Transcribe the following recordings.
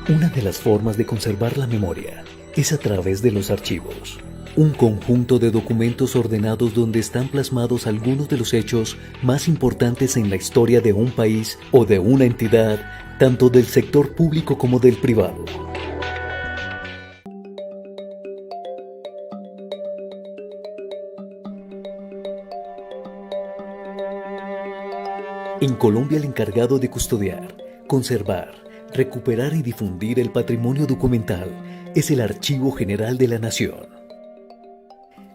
Una de las formas de conservar la memoria es a través de los archivos, un conjunto de documentos ordenados donde están plasmados algunos de los hechos más importantes en la historia de un país o de una entidad, tanto del sector público como del privado. En Colombia, el encargado de custodiar, conservar, recuperar y difundir el patrimonio documental es el Archivo General de la Nación.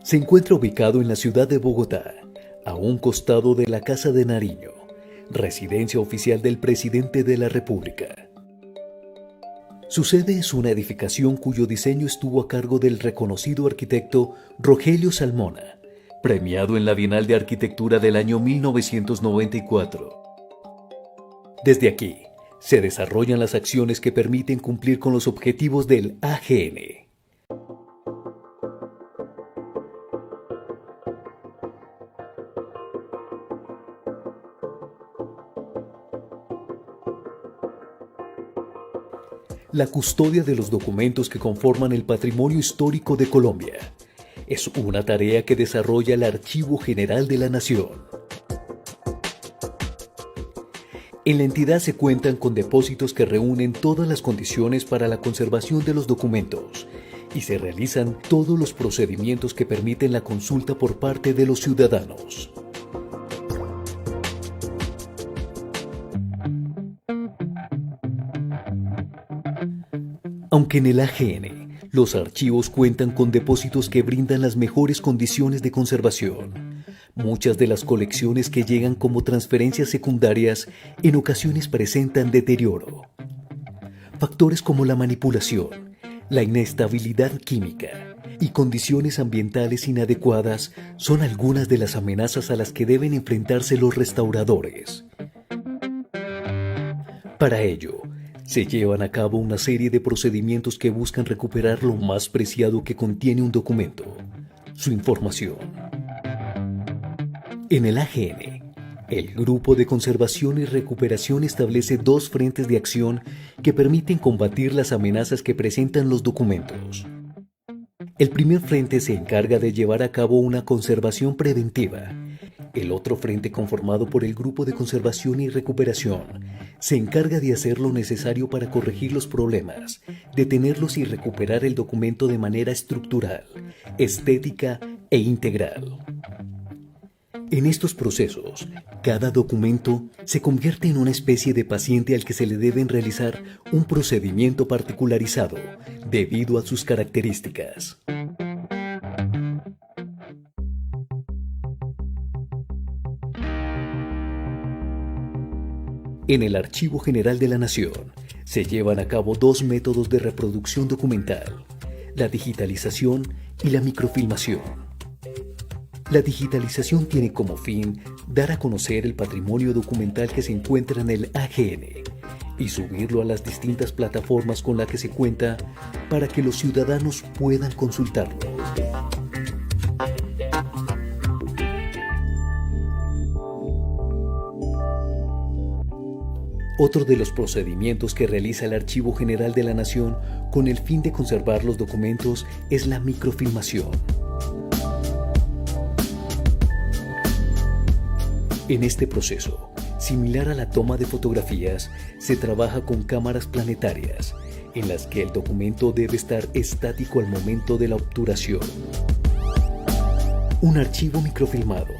Se encuentra ubicado en la ciudad de Bogotá, a un costado de la Casa de Nariño, residencia oficial del Presidente de la República. Su sede es una edificación cuyo diseño estuvo a cargo del reconocido arquitecto Rogelio Salmona, premiado en la Bienal de Arquitectura del año 1994. Desde aquí, se desarrollan las acciones que permiten cumplir con los objetivos del AGN. La custodia de los documentos que conforman el patrimonio histórico de Colombia es una tarea que desarrolla el Archivo General de la Nación. En la entidad se cuentan con depósitos que reúnen todas las condiciones para la conservación de los documentos y se realizan todos los procedimientos que permiten la consulta por parte de los ciudadanos. Aunque en el AGN, los archivos cuentan con depósitos que brindan las mejores condiciones de conservación, muchas de las colecciones que llegan como transferencias secundarias en ocasiones presentan deterioro. Factores como la manipulación, la inestabilidad química y condiciones ambientales inadecuadas son algunas de las amenazas a las que deben enfrentarse los restauradores. Para ello, se llevan a cabo una serie de procedimientos que buscan recuperar lo más preciado que contiene un documento, su información. En el AGN, el Grupo de Conservación y Recuperación establece dos frentes de acción que permiten combatir las amenazas que presentan los documentos. El primer frente se encarga de llevar a cabo una conservación preventiva. El otro frente, conformado por el Grupo de Conservación y Recuperación, se encarga de hacer lo necesario para corregir los problemas, detenerlos y recuperar el documento de manera estructural, estética e integral. En estos procesos, cada documento se convierte en una especie de paciente al que se le deben realizar un procedimiento particularizado debido a sus características. En el Archivo General de la Nación se llevan a cabo dos métodos de reproducción documental: la digitalización y la microfilmación. La digitalización tiene como fin dar a conocer el patrimonio documental que se encuentra en el AGN y subirlo a las distintas plataformas con las que se cuenta para que los ciudadanos puedan consultarlo. Otro de los procedimientos que realiza el Archivo General de la Nación con el fin de conservar los documentos es la microfilmación. En este proceso, similar a la toma de fotografías, se trabaja con cámaras planetarias, en las que el documento debe estar estático al momento de la obturación. Un archivo microfilmado,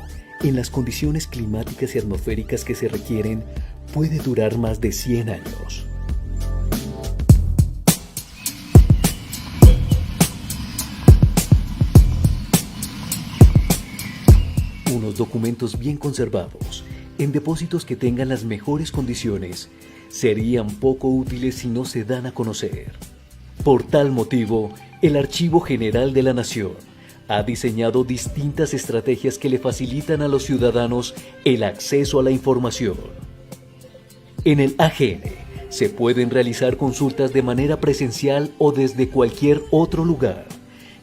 en las condiciones climáticas y atmosféricas que se requieren, puede durar más de 100 años. Unos documentos bien conservados, en depósitos que tengan las mejores condiciones, serían poco útiles si no se dan a conocer. Por tal motivo, el Archivo General de la Nación ha diseñado distintas estrategias que le facilitan a los ciudadanos el acceso a la información. En el AGN se pueden realizar consultas de manera presencial o desde cualquier otro lugar,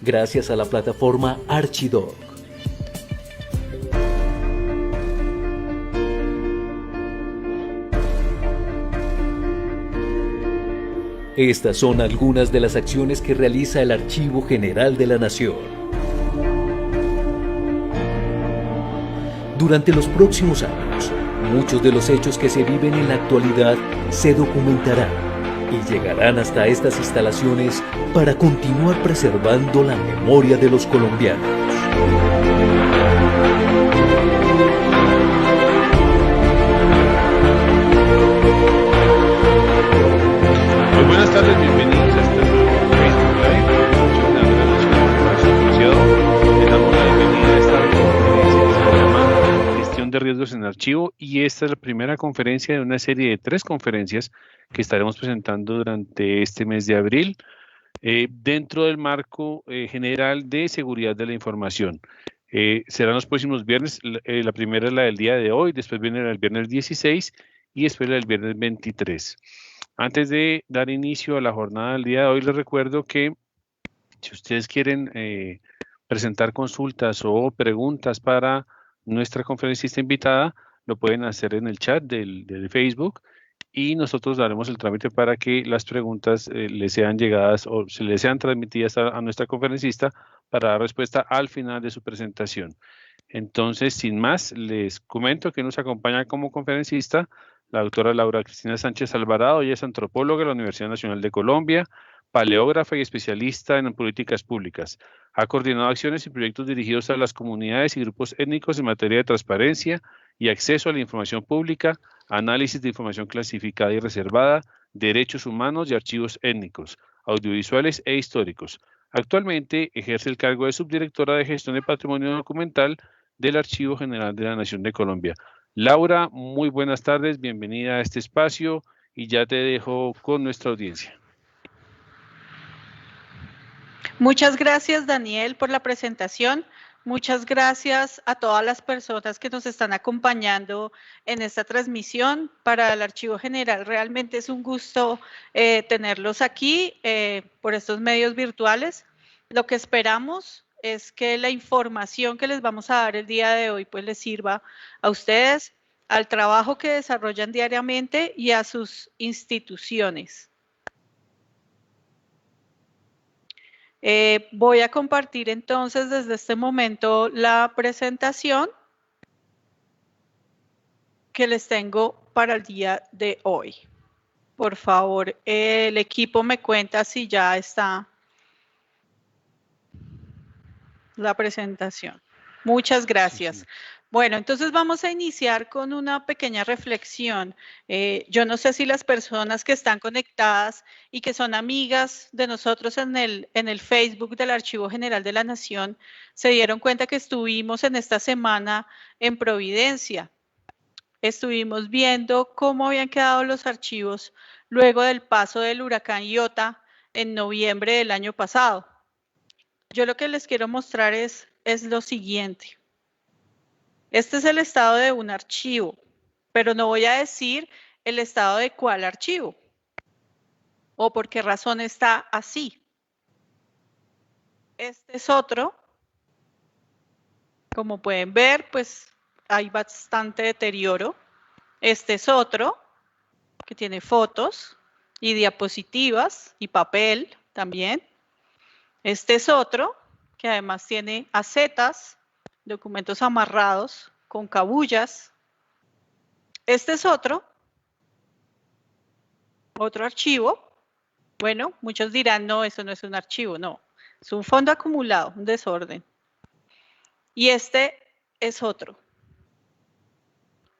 gracias a la plataforma Archidoc. Estas son algunas de las acciones que realiza el Archivo General de la Nación. Durante los próximos años, muchos de los hechos que se viven en la actualidad se documentarán y llegarán hasta estas instalaciones para continuar preservando la memoria de los colombianos. Muy buenas tardes, bienvenidos a este Facebook Live. Le damos la bienvenida a esta conferencia que se llama Gestión de Riesgos en Archivo, y esta es la primera conferencia de una serie de 3 conferencias que estaremos presentando durante este mes de abril dentro del marco general de seguridad de la información. Serán los próximos viernes. La primera es la del día de hoy, después viene el viernes 16 y después la del viernes 23. Antes de dar inicio a la jornada del día de hoy, les recuerdo que si ustedes quieren presentar consultas o preguntas para nuestra conferencista invitada, lo pueden hacer en el chat del Facebook, y nosotros daremos el trámite para que las preguntas le sean llegadas o se le sean transmitidas a nuestra conferencista para dar respuesta al final de su presentación. Entonces, sin más, les comento que nos acompaña como conferencista la doctora Laura Cristina Sánchez Alvarado. Ella es antropóloga de la Universidad Nacional de Colombia, paleógrafa y especialista en políticas públicas. Ha coordinado acciones y proyectos dirigidos a las comunidades y grupos étnicos en materia de transparencia y acceso a la información pública, análisis de información clasificada y reservada, derechos humanos y archivos étnicos, audiovisuales e históricos. Actualmente ejerce el cargo de subdirectora de gestión de patrimonio documental del Archivo General de la Nación de Colombia. Laura, muy buenas tardes, bienvenida a este espacio y ya te dejo con nuestra audiencia. Muchas gracias, Daniel, por la presentación. Muchas gracias a todas las personas que nos están acompañando en esta transmisión para el Archivo General. Realmente es un gusto tenerlos aquí por estos medios virtuales. Lo que esperamos es que la información que les vamos a dar el día de hoy pues les sirva a ustedes, al trabajo que desarrollan diariamente y a sus instituciones. Voy a compartir entonces desde este momento la presentación que les tengo para el día de hoy. Por favor, el equipo me cuenta si ya está la presentación. Muchas gracias. Sí. Bueno, entonces vamos a iniciar con una pequeña reflexión. Yo no sé si las personas que están conectadas y que son amigas de nosotros en el Facebook del Archivo General de la Nación se dieron cuenta que estuvimos en esta semana en Providencia. Estuvimos viendo cómo habían quedado los archivos luego del paso del huracán Iota en noviembre del año pasado. Yo lo que les quiero mostrar es lo siguiente. Este es el estado de un archivo, pero no voy a decir el estado de cuál archivo o por qué razón está así. Este es otro. Como pueden ver, pues hay bastante deterioro. Este es otro que tiene fotos y diapositivas y papel también. Este es otro que además tiene acetas, documentos amarrados con cabullas. Este es otro archivo. Bueno, muchos dirán, no, eso no es un archivo, no. Es un fondo acumulado, un desorden. Y este es otro.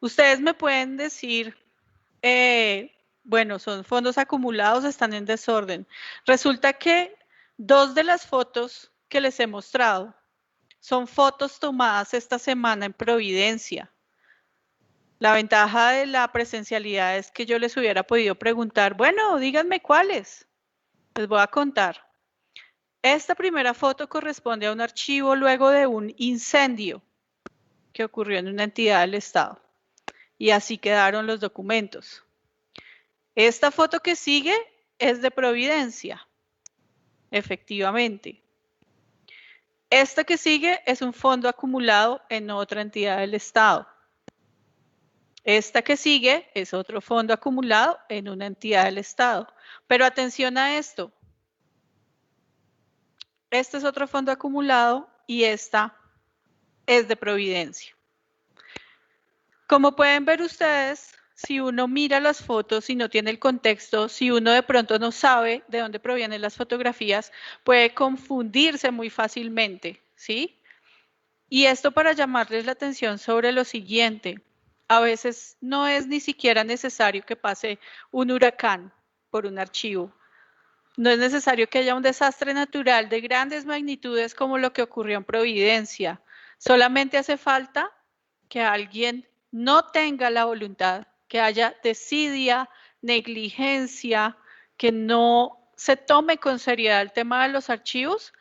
Ustedes me pueden decir, bueno, son fondos acumulados, están en desorden. Resulta que 2 de las fotos que les he mostrado son fotos tomadas esta semana en Providencia. La ventaja de la presencialidad es que yo les hubiera podido preguntar, bueno, díganme cuáles. Les voy a contar. Esta primera foto corresponde a un archivo luego de un incendio que ocurrió en una entidad del Estado. Y así quedaron los documentos. Esta foto que sigue es de Providencia, efectivamente. Esta que sigue es un fondo acumulado en otra entidad del Estado. Esta que sigue es otro fondo acumulado en una entidad del Estado. Pero atención a esto. Este es otro fondo acumulado y esta es de Providencia. Como pueden ver ustedes, si uno mira las fotos y no tiene el contexto, si uno de pronto no sabe de dónde provienen las fotografías, puede confundirse muy fácilmente, ¿sí? Y esto para llamarles la atención sobre lo siguiente. A veces no es ni siquiera necesario que pase un huracán por un archivo. No es necesario que haya un desastre natural de grandes magnitudes como lo que ocurrió en Providencia. Solamente hace falta que alguien no tenga la voluntad, que haya desidia, negligencia, que no se tome con seriedad el tema de los archivos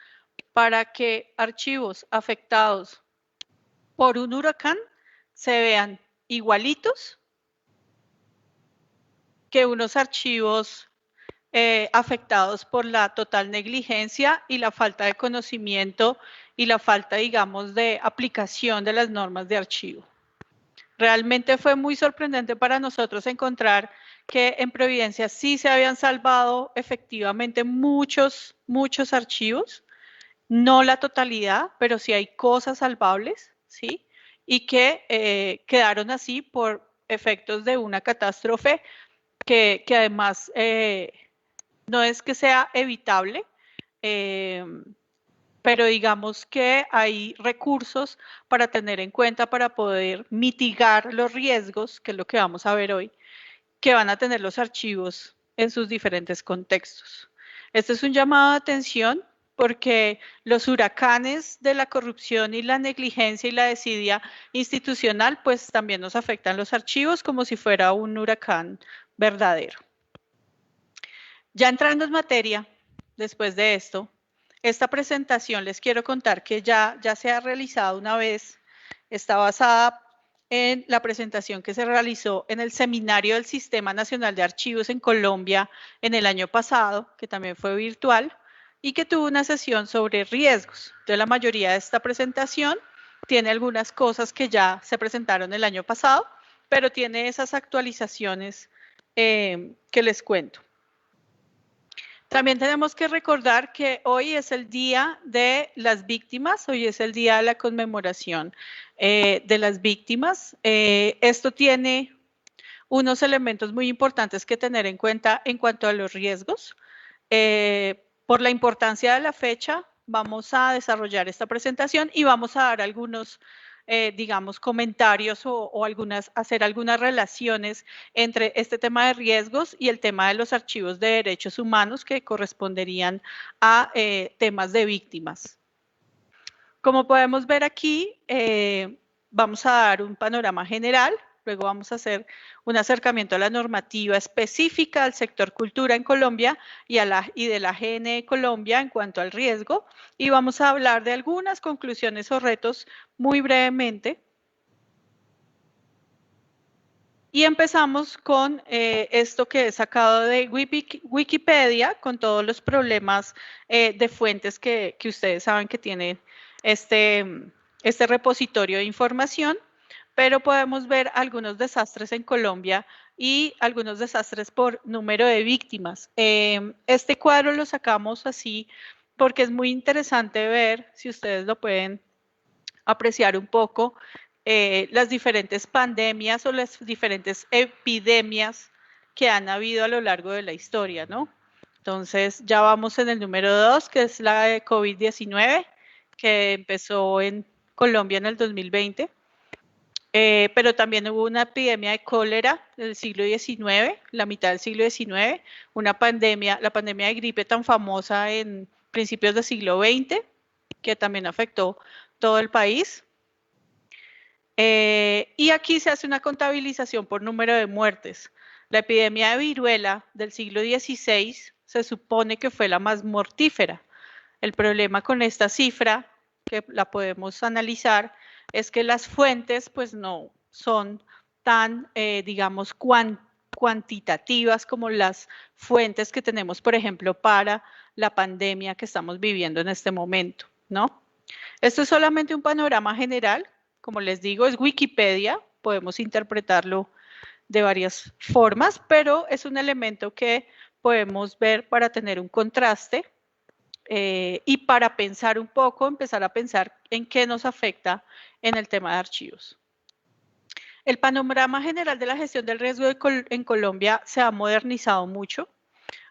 para que archivos afectados por un huracán se vean igualitos que unos archivos afectados por la total negligencia y la falta de conocimiento y la falta, digamos, de aplicación de las normas de archivo. Realmente fue muy sorprendente para nosotros encontrar que en Providencia sí se habían salvado efectivamente muchos archivos, no la totalidad, pero sí hay cosas salvables, ¿sí? Y que quedaron así por efectos de una catástrofe que además no es que sea evitable, pero digamos que hay recursos para tener en cuenta para poder mitigar los riesgos, que es lo que vamos a ver hoy, que van a tener los archivos en sus diferentes contextos. Este es un llamado de atención porque los huracanes de la corrupción y la negligencia y la desidia institucional pues también nos afectan los archivos como si fuera un huracán verdadero. Ya entrando en materia, después de esto, esta presentación les quiero contar que ya se ha realizado una vez, está basada en la presentación que se realizó en el seminario del Sistema Nacional de Archivos en Colombia en el año pasado, que también fue virtual, y que tuvo una sesión sobre riesgos. Entonces, la mayoría de esta presentación tiene algunas cosas que ya se presentaron el año pasado, pero tiene esas actualizaciones que les cuento. También tenemos que recordar que hoy es el Día de las Víctimas, hoy es el día de la conmemoración de las víctimas. Esto tiene unos elementos muy importantes que tener en cuenta en cuanto a los riesgos. Por la importancia de la fecha, vamos a desarrollar esta presentación y vamos a dar algunos digamos, comentarios o hacer algunas relaciones entre este tema de riesgos y el tema de los archivos de derechos humanos que corresponderían a temas de víctimas. Como podemos ver aquí, vamos a dar un panorama general. Luego vamos a hacer un acercamiento a la normativa específica del sector cultura en Colombia y de la GNE Colombia en cuanto al riesgo. Y vamos a hablar de algunas conclusiones o retos muy brevemente. Y empezamos con esto que he sacado de Wikipedia, con todos los problemas de fuentes que ustedes saben que tienen este repositorio de información. Pero podemos ver algunos desastres en Colombia y algunos desastres por número de víctimas. Este cuadro lo sacamos así porque es muy interesante ver, si ustedes lo pueden apreciar un poco, las diferentes pandemias o las diferentes epidemias que han habido a lo largo de la historia, ¿no? Entonces, ya vamos en el número 2, que es la de COVID-19, que empezó en Colombia en el 2020. Pero también hubo una epidemia de cólera del siglo XIX, la mitad del siglo XIX, una pandemia, la pandemia de gripe tan famosa en principios del siglo XX, que también afectó todo el país. Y aquí se hace una contabilización por número de muertes. La epidemia de viruela del siglo XVI se supone que fue la más mortífera. El problema con esta cifra, que la podemos analizar, es que las fuentes pues no son tan, digamos, cuantitativas como las fuentes que tenemos, por ejemplo, para la pandemia que estamos viviendo en este momento, ¿no? Esto es solamente un panorama general. Como les digo, es Wikipedia, podemos interpretarlo de varias formas, pero es un elemento que podemos ver para tener un contraste y para pensar un poco, empezar a pensar en qué nos afecta en el tema de archivos. El panorama general de la gestión del riesgo en Colombia se ha modernizado mucho.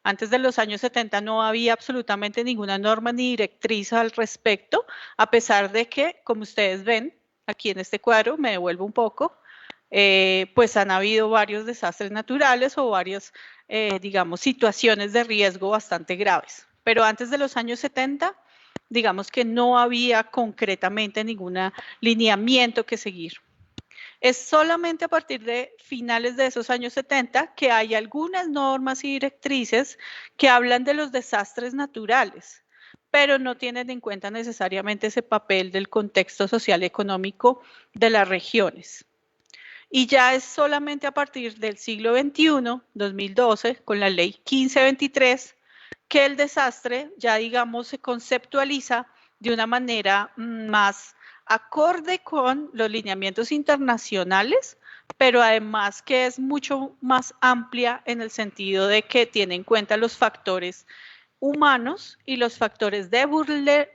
Antes de los años 70 no había absolutamente ninguna norma ni directriz al respecto, a pesar de que, como ustedes ven aquí en este cuadro, me devuelvo un poco, pues han habido varios desastres naturales o varias, digamos, situaciones de riesgo bastante graves. Pero antes de los años 70, digamos que no había concretamente ningún lineamiento que seguir. Es solamente a partir de finales de esos años 70 que hay algunas normas y directrices que hablan de los desastres naturales, pero no tienen en cuenta necesariamente ese papel del contexto social y económico de las regiones. Y ya es solamente a partir del siglo XXI, 2012, con la ley 1523, que el desastre ya, digamos, se conceptualiza de una manera más acorde con los lineamientos internacionales, pero además que es mucho más amplia en el sentido de que tiene en cuenta los factores humanos y los factores de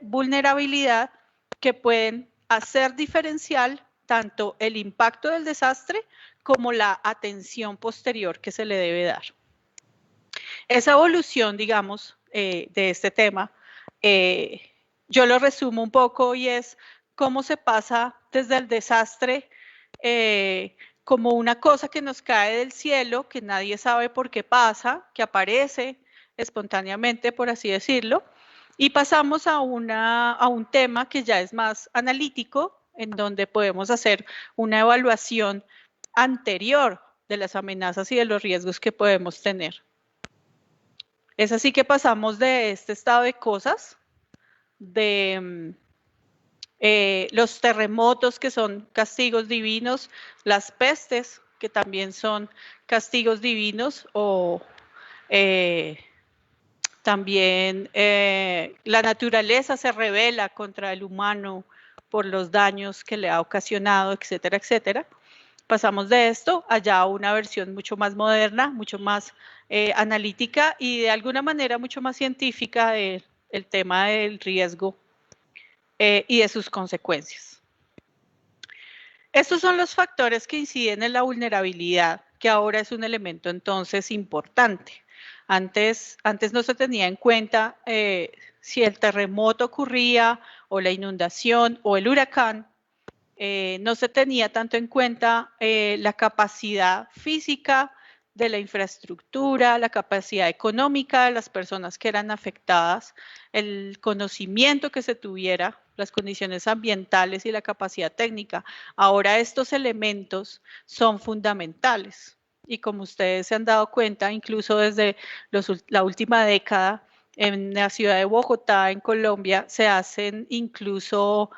vulnerabilidad que pueden hacer diferencial tanto el impacto del desastre como la atención posterior que se le debe dar. Esa evolución, digamos, de este tema, yo lo resumo un poco y es cómo se pasa desde el desastre como una cosa que nos cae del cielo, que nadie sabe por qué pasa, que aparece espontáneamente, por así decirlo, y pasamos a un tema que ya es más analítico, en donde podemos hacer una evaluación anterior de las amenazas y de los riesgos que podemos tener. Es así que pasamos de este estado de cosas, de los terremotos que son castigos divinos, las pestes que también son castigos divinos, o también la naturaleza se rebela contra el humano por los daños que le ha ocasionado, etcétera, etcétera. Pasamos de esto allá a una versión mucho más moderna, mucho más analítica y de alguna manera mucho más científica del tema del riesgo y de sus consecuencias. Estos son los factores que inciden en la vulnerabilidad, que ahora es un elemento entonces importante. Antes no se tenía en cuenta si el terremoto ocurría o la inundación o el huracán, no se tenía tanto en cuenta la capacidad física de la infraestructura, la capacidad económica de las personas que eran afectadas, el conocimiento que se tuviera, las condiciones ambientales y la capacidad técnica. Ahora estos elementos son fundamentales y como ustedes se han dado cuenta, incluso desde la última década, en la ciudad de Bogotá, en Colombia, se hacen incluso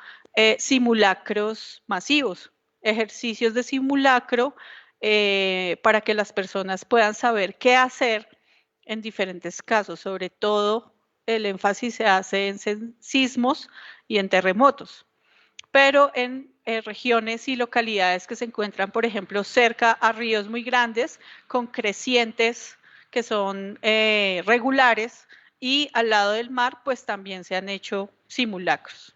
simulacros masivos, ejercicios de simulacro para que las personas puedan saber qué hacer en diferentes casos. Sobre todo el énfasis se hace en sismos y en terremotos, pero en regiones y localidades que se encuentran, por ejemplo, cerca a ríos muy grandes con crecientes que son regulares y al lado del mar, pues también se han hecho simulacros.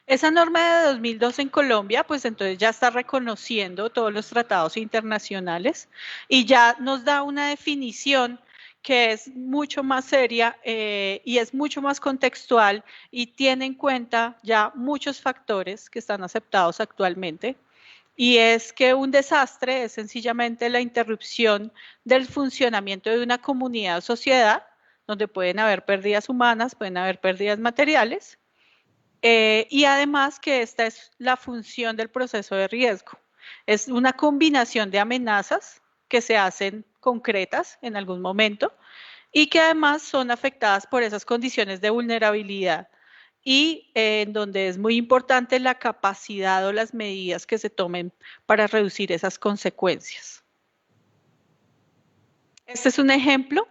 Esa norma de 2012 en Colombia, pues entonces ya está reconociendo todos los tratados internacionales y ya nos da una definición que es mucho más seria y es mucho más contextual y tiene en cuenta ya muchos factores que están aceptados actualmente. Y es que un desastre es sencillamente la interrupción del funcionamiento de una comunidad o sociedad, donde pueden haber pérdidas humanas, pueden haber pérdidas materiales, y además que esta es la función del proceso de riesgo. Es una combinación de amenazas que se hacen concretas en algún momento y que además son afectadas por esas condiciones de vulnerabilidad y en donde es muy importante la capacidad o las medidas que se tomen para reducir esas consecuencias. Este es un ejemplo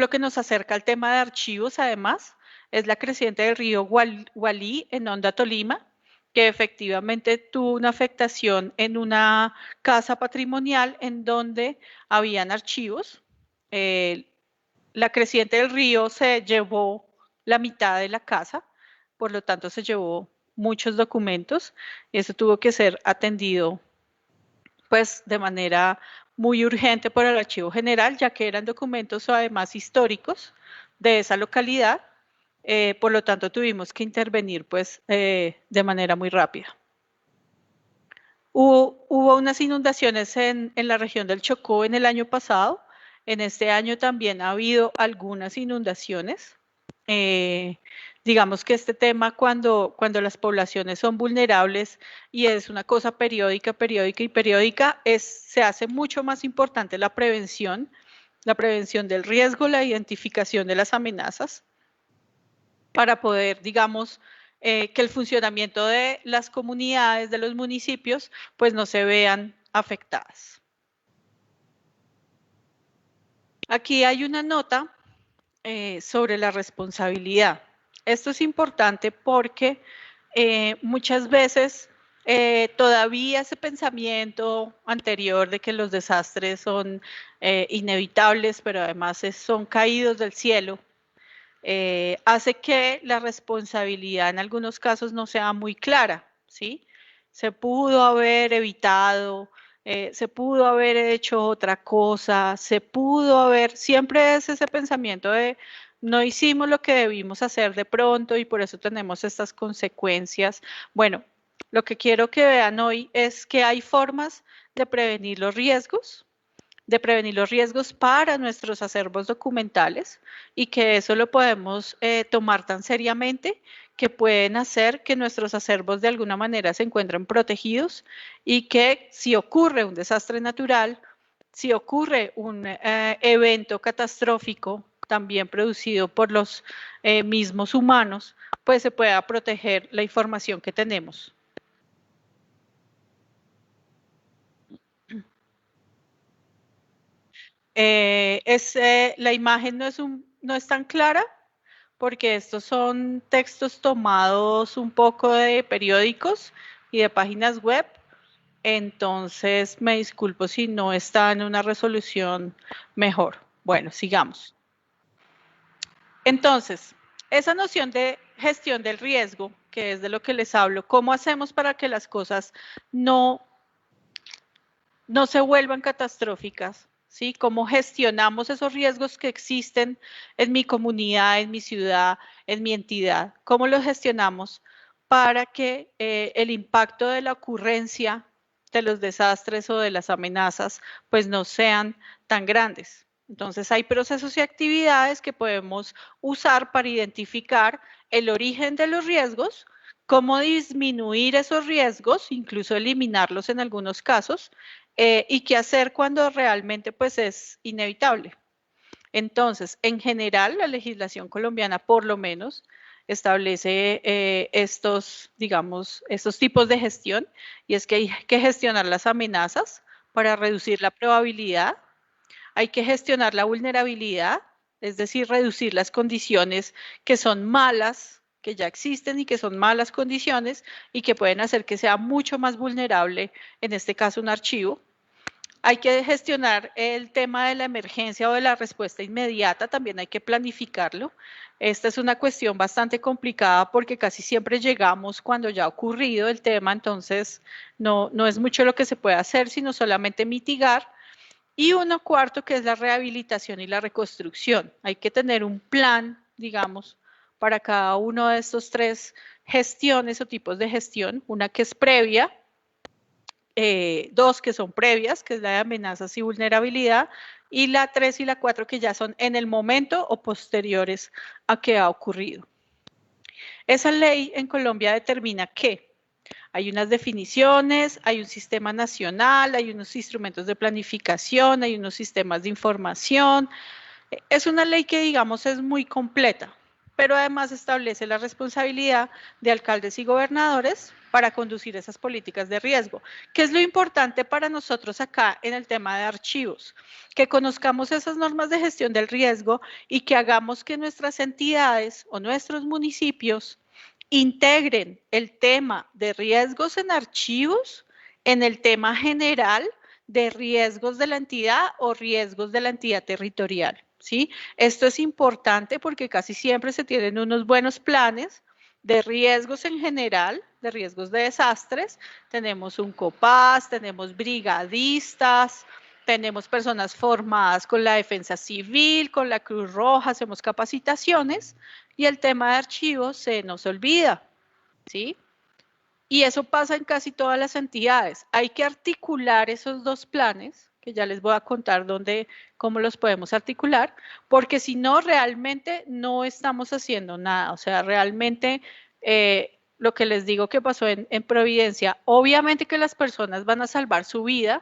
que nos acerca al tema de archivos, además, es la creciente del río Gualí en Honda, Tolima, que efectivamente tuvo una afectación en una casa patrimonial en donde habían archivos. La creciente del río se llevó la mitad de la casa, por lo tanto se llevó muchos documentos y eso tuvo que ser atendido pues de manera muy urgente por el Archivo General, ya que eran documentos además históricos de esa localidad, por lo tanto tuvimos que intervenir pues de manera muy rápida. Hubo unas inundaciones en la región del Chocó en el año pasado. En este año también ha habido algunas inundaciones. Digamos que este tema cuando las poblaciones son vulnerables y es una cosa periódica, se hace mucho más importante la prevención del riesgo, la identificación de las amenazas para poder, digamos, que el funcionamiento de las comunidades, de los municipios, pues no se vean afectadas. Aquí hay una nota sobre la responsabilidad. Esto es importante porque muchas veces todavía ese pensamiento anterior de que los desastres son inevitables, pero además son caídos del cielo, hace que la responsabilidad en algunos casos no sea muy clara, ¿sí? Se pudo haber evitado, se pudo haber hecho otra cosa, siempre es ese pensamiento de no hicimos lo que debimos hacer de pronto y por eso tenemos estas consecuencias. Bueno, lo que quiero que vean hoy es que hay formas de prevenir los riesgos, para nuestros acervos documentales y que eso lo podemos tomar tan seriamente que pueden hacer que nuestros acervos de alguna manera se encuentren protegidos y que si ocurre un desastre natural, si ocurre un evento catastrófico también producido por los mismos humanos, pues se pueda proteger la información que tenemos. La imagen no es tan clara porque estos son textos tomados un poco de periódicos y de páginas web, entonces me disculpo si no está en una resolución mejor. Bueno, sigamos. Entonces, esa noción de gestión del riesgo, que es de lo que les hablo, ¿cómo hacemos para que las cosas no se vuelvan catastróficas? ¿Sí? ¿Cómo gestionamos esos riesgos que existen en mi comunidad, en mi ciudad, en mi entidad? ¿Cómo los gestionamos para que el impacto de la ocurrencia de los desastres o de las amenazas pues no sean tan grandes? Entonces hay procesos y actividades que podemos usar para identificar el origen de los riesgos, cómo disminuir esos riesgos, incluso eliminarlos en algunos casos, y qué hacer cuando realmente pues es inevitable. Entonces, en general, la legislación colombiana por lo menos establece estos tipos de gestión, y es que hay que gestionar las amenazas para reducir la probabilidad, hay que gestionar la vulnerabilidad, es decir, reducir las condiciones que son malas, que ya existen y que son malas condiciones y que pueden hacer que sea mucho más vulnerable, en este caso un archivo. Hay que gestionar el tema de la emergencia o de la respuesta inmediata, también hay que planificarlo. Esta es una cuestión bastante complicada porque casi siempre llegamos cuando ya ha ocurrido el tema, entonces no es mucho lo que se puede hacer, sino solamente mitigar. Y uno cuarto, que es la rehabilitación y la reconstrucción. Hay que tener un plan, digamos, para cada uno de estos tres gestiones o tipos de gestión, una que es previa, dos que son previas, que es la de amenazas y vulnerabilidad, y la 3 y la 4 que ya son en el momento o posteriores a que ha ocurrido. Esa ley en Colombia determina que hay unas definiciones, hay un sistema nacional, hay unos instrumentos de planificación, hay unos sistemas de información. Es una ley que, digamos, es muy completa, pero además establece la responsabilidad de alcaldes y gobernadores para conducir esas políticas de riesgo. ¿Qué es lo importante para nosotros acá en el tema de archivos? Que conozcamos esas normas de gestión del riesgo y que hagamos que nuestras entidades o nuestros municipios integren el tema de riesgos en archivos en el tema general de riesgos de la entidad o riesgos de la entidad territorial, ¿sí? Esto es importante porque casi siempre se tienen unos buenos planes de riesgos en general, de riesgos de desastres. Tenemos un COPAS, tenemos brigadistas, tenemos personas formadas con la defensa civil, con la Cruz Roja, hacemos capacitaciones y el tema de archivos se nos olvida, ¿sí? Y eso pasa en casi todas las entidades. Hay que articular esos dos planes, que ya les voy a contar cómo los podemos articular, porque si no, realmente no estamos haciendo nada. O sea, realmente lo que les digo que pasó en Providencia, obviamente que las personas van a salvar su vida,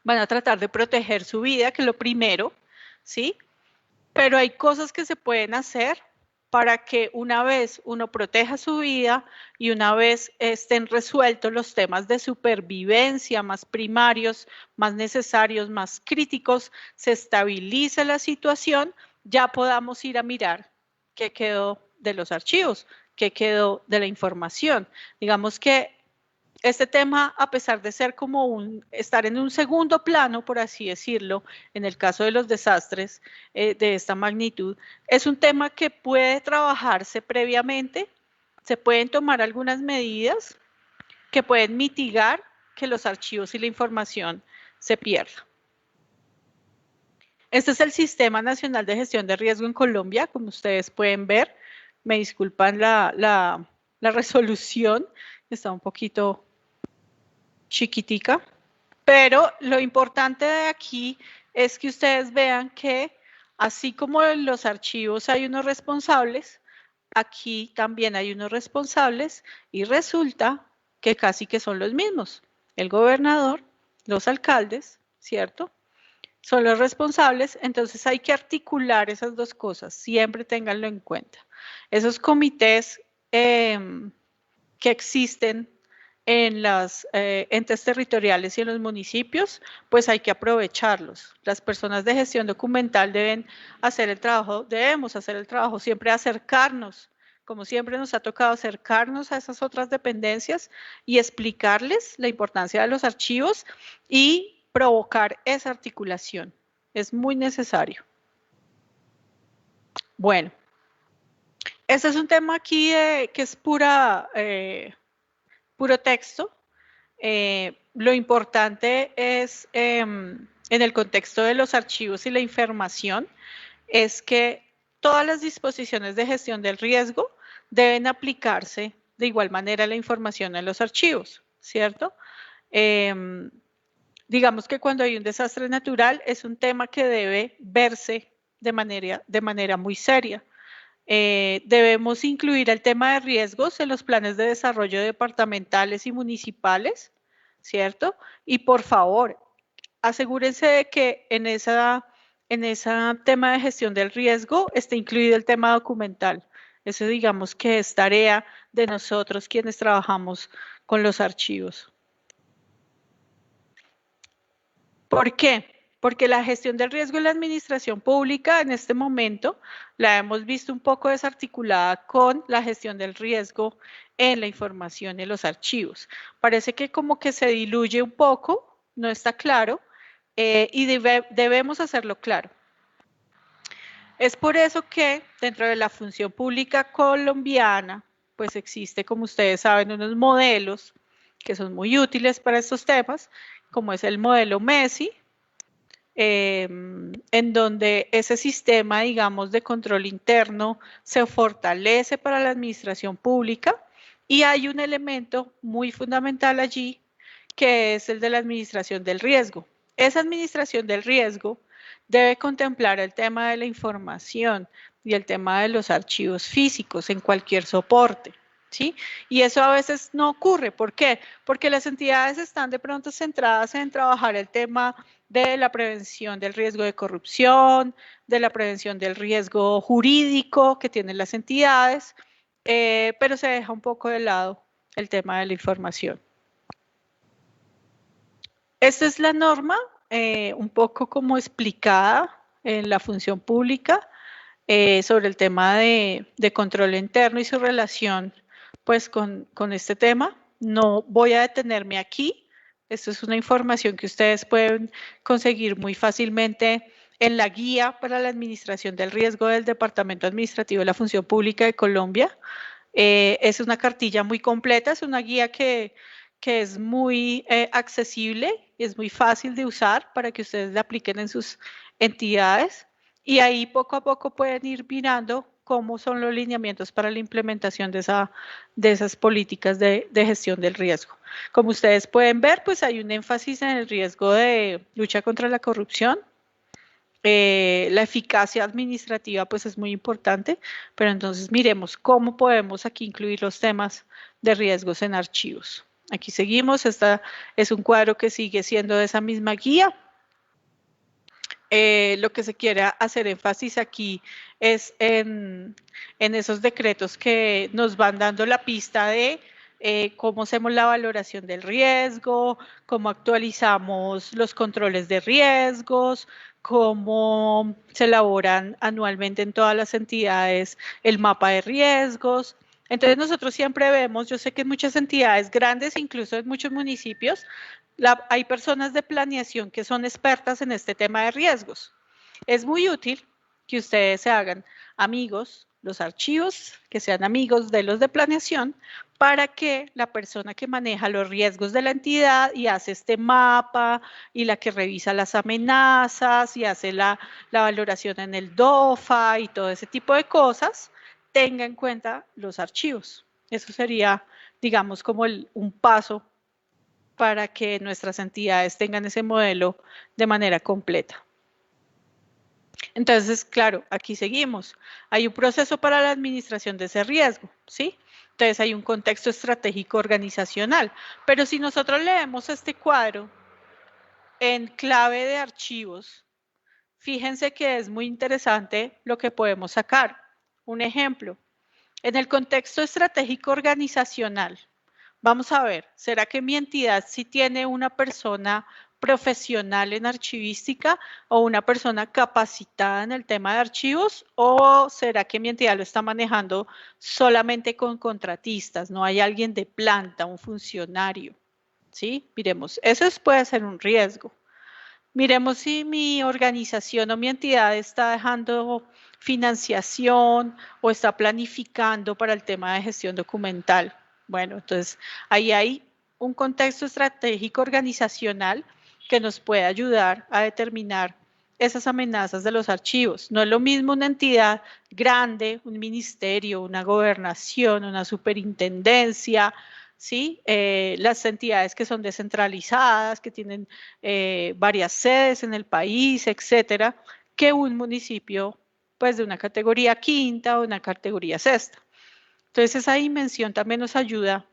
van a tratar de proteger su vida, que es lo primero, ¿sí? Pero hay cosas que se pueden hacer para que una vez uno proteja su vida y una vez estén resueltos los temas de supervivencia más primarios, más necesarios, más críticos, se estabilice la situación, ya podamos ir a mirar qué quedó de los archivos, qué quedó de la información. Digamos que este tema, a pesar de ser como estar en un segundo plano, por así decirlo, en el caso de los desastres de esta magnitud, es un tema que puede trabajarse previamente, se pueden tomar algunas medidas que pueden mitigar que los archivos y la información se pierdan. Este es el Sistema Nacional de Gestión de Riesgo en Colombia, como ustedes pueden ver. Me disculpan la resolución, está un poquito chiquitica, pero lo importante de aquí es que ustedes vean que así como en los archivos hay unos responsables, aquí también hay unos responsables y resulta que casi que son los mismos. El gobernador, los alcaldes, ¿cierto? Son los responsables, entonces hay que articular esas dos cosas, siempre ténganlo en cuenta. Esos comités que existen en los entes territoriales y en los municipios, pues hay que aprovecharlos. Las personas de gestión documental debemos hacer el trabajo, siempre acercarnos, como siempre nos ha tocado acercarnos a esas otras dependencias y explicarles la importancia de los archivos y provocar esa articulación. Es muy necesario. Bueno, este es un tema aquí que es puro texto. Lo importante es, en el contexto de los archivos y la información, es que todas las disposiciones de gestión del riesgo deben aplicarse de igual manera a la información en los archivos, ¿cierto? Digamos que cuando hay un desastre natural es un tema que debe verse de manera muy seria. Debemos incluir el tema de riesgos en los planes de desarrollo departamentales y municipales, ¿cierto? Y por favor, asegúrense de que en ese tema de gestión del riesgo esté incluido el tema documental. Eso digamos que es tarea de nosotros quienes trabajamos con los archivos. ¿Por qué? Porque la gestión del riesgo en la administración pública en este momento la hemos visto un poco desarticulada con la gestión del riesgo en la información en los archivos. Parece que como que se diluye un poco, no está claro, y debemos hacerlo claro. Es por eso que dentro de la función pública colombiana, pues existe, como ustedes saben, unos modelos que son muy útiles para estos temas, como es el modelo MESI, en donde ese sistema, digamos, de control interno se fortalece para la administración pública y hay un elemento muy fundamental allí que es el de la administración del riesgo. Esa administración del riesgo debe contemplar el tema de la información y el tema de los archivos físicos en cualquier soporte, ¿sí? Y eso a veces no ocurre. ¿Por qué? Porque las entidades están de pronto centradas en trabajar el tema de la prevención del riesgo de corrupción, de la prevención del riesgo jurídico que tienen las entidades, pero se deja un poco de lado el tema de la información. Esta es la norma, un poco como explicada en la función pública sobre el tema de control interno y su relación pues con este tema. No voy a detenerme aquí. Esto es una información que ustedes pueden conseguir muy fácilmente en la guía para la administración del riesgo del Departamento Administrativo de la Función Pública de Colombia. Es una cartilla muy completa, es una guía que es muy accesible y es muy fácil de usar para que ustedes la apliquen en sus entidades. Y ahí poco a poco pueden ir mirando cómo son los lineamientos para la implementación de esas políticas de gestión del riesgo. Como ustedes pueden ver, pues hay un énfasis en el riesgo de lucha contra la corrupción. La eficacia administrativa pues es muy importante, pero entonces miremos cómo podemos aquí incluir los temas de riesgos en archivos. Aquí seguimos, esta es un cuadro que sigue siendo de esa misma guía. Lo que se quiere hacer énfasis aquí es en esos decretos que nos van dando la pista de cómo hacemos la valoración del riesgo, cómo actualizamos los controles de riesgos, cómo se elaboran anualmente en todas las entidades el mapa de riesgos. Entonces nosotros siempre vemos, yo sé que en muchas entidades grandes, incluso en muchos municipios, hay personas de planeación que son expertas en este tema de riesgos. Es muy útil que ustedes se hagan amigos, los archivos, que sean amigos de los de planeación, para que la persona que maneja los riesgos de la entidad y hace este mapa y la que revisa las amenazas y hace la valoración en el DOFA y todo ese tipo de cosas, tenga en cuenta los archivos. Eso sería, digamos, como un paso para que nuestras entidades tengan ese modelo de manera completa. Entonces, claro, aquí seguimos. Hay un proceso para la administración de ese riesgo, ¿sí? Entonces hay un contexto estratégico organizacional. Pero si nosotros leemos este cuadro en clave de archivos, fíjense que es muy interesante lo que podemos sacar. Un ejemplo, en el contexto estratégico organizacional, vamos a ver, ¿será que mi entidad sí tiene una persona profesional en archivística o una persona capacitada en el tema de archivos? ¿O será que mi entidad lo está manejando solamente con contratistas? ¿No hay alguien de planta, un funcionario? ¿Sí? Miremos, eso puede ser un riesgo. Miremos si mi organización o mi entidad está dejando financiación o está planificando para el tema de gestión documental. Bueno, entonces ahí hay un contexto estratégico organizacional que nos puede ayudar a determinar esas amenazas de los archivos. No es lo mismo una entidad grande, un ministerio, una gobernación, una superintendencia, ¿sí? Las entidades que son descentralizadas, que tienen varias sedes en el país, etcétera, que un municipio pues de una categoría quinta o una categoría sexta. Entonces esa dimensión también nos ayuda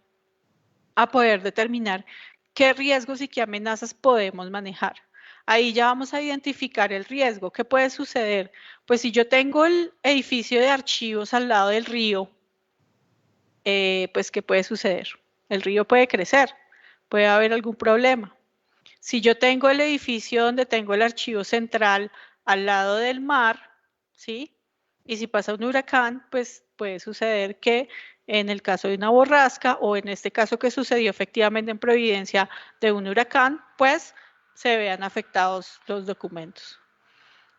a poder determinar qué riesgos y qué amenazas podemos manejar. Ahí ya vamos a identificar el riesgo. ¿Qué puede suceder? Pues si yo tengo el edificio de archivos al lado del río, pues ¿qué puede suceder? El río puede crecer, puede haber algún problema. Si yo tengo el edificio donde tengo el archivo central al lado del mar, ¿sí? Y si pasa un huracán, pues puede suceder que en el caso de una borrasca o en este caso que sucedió efectivamente en Providencia de un huracán, pues se vean afectados los documentos.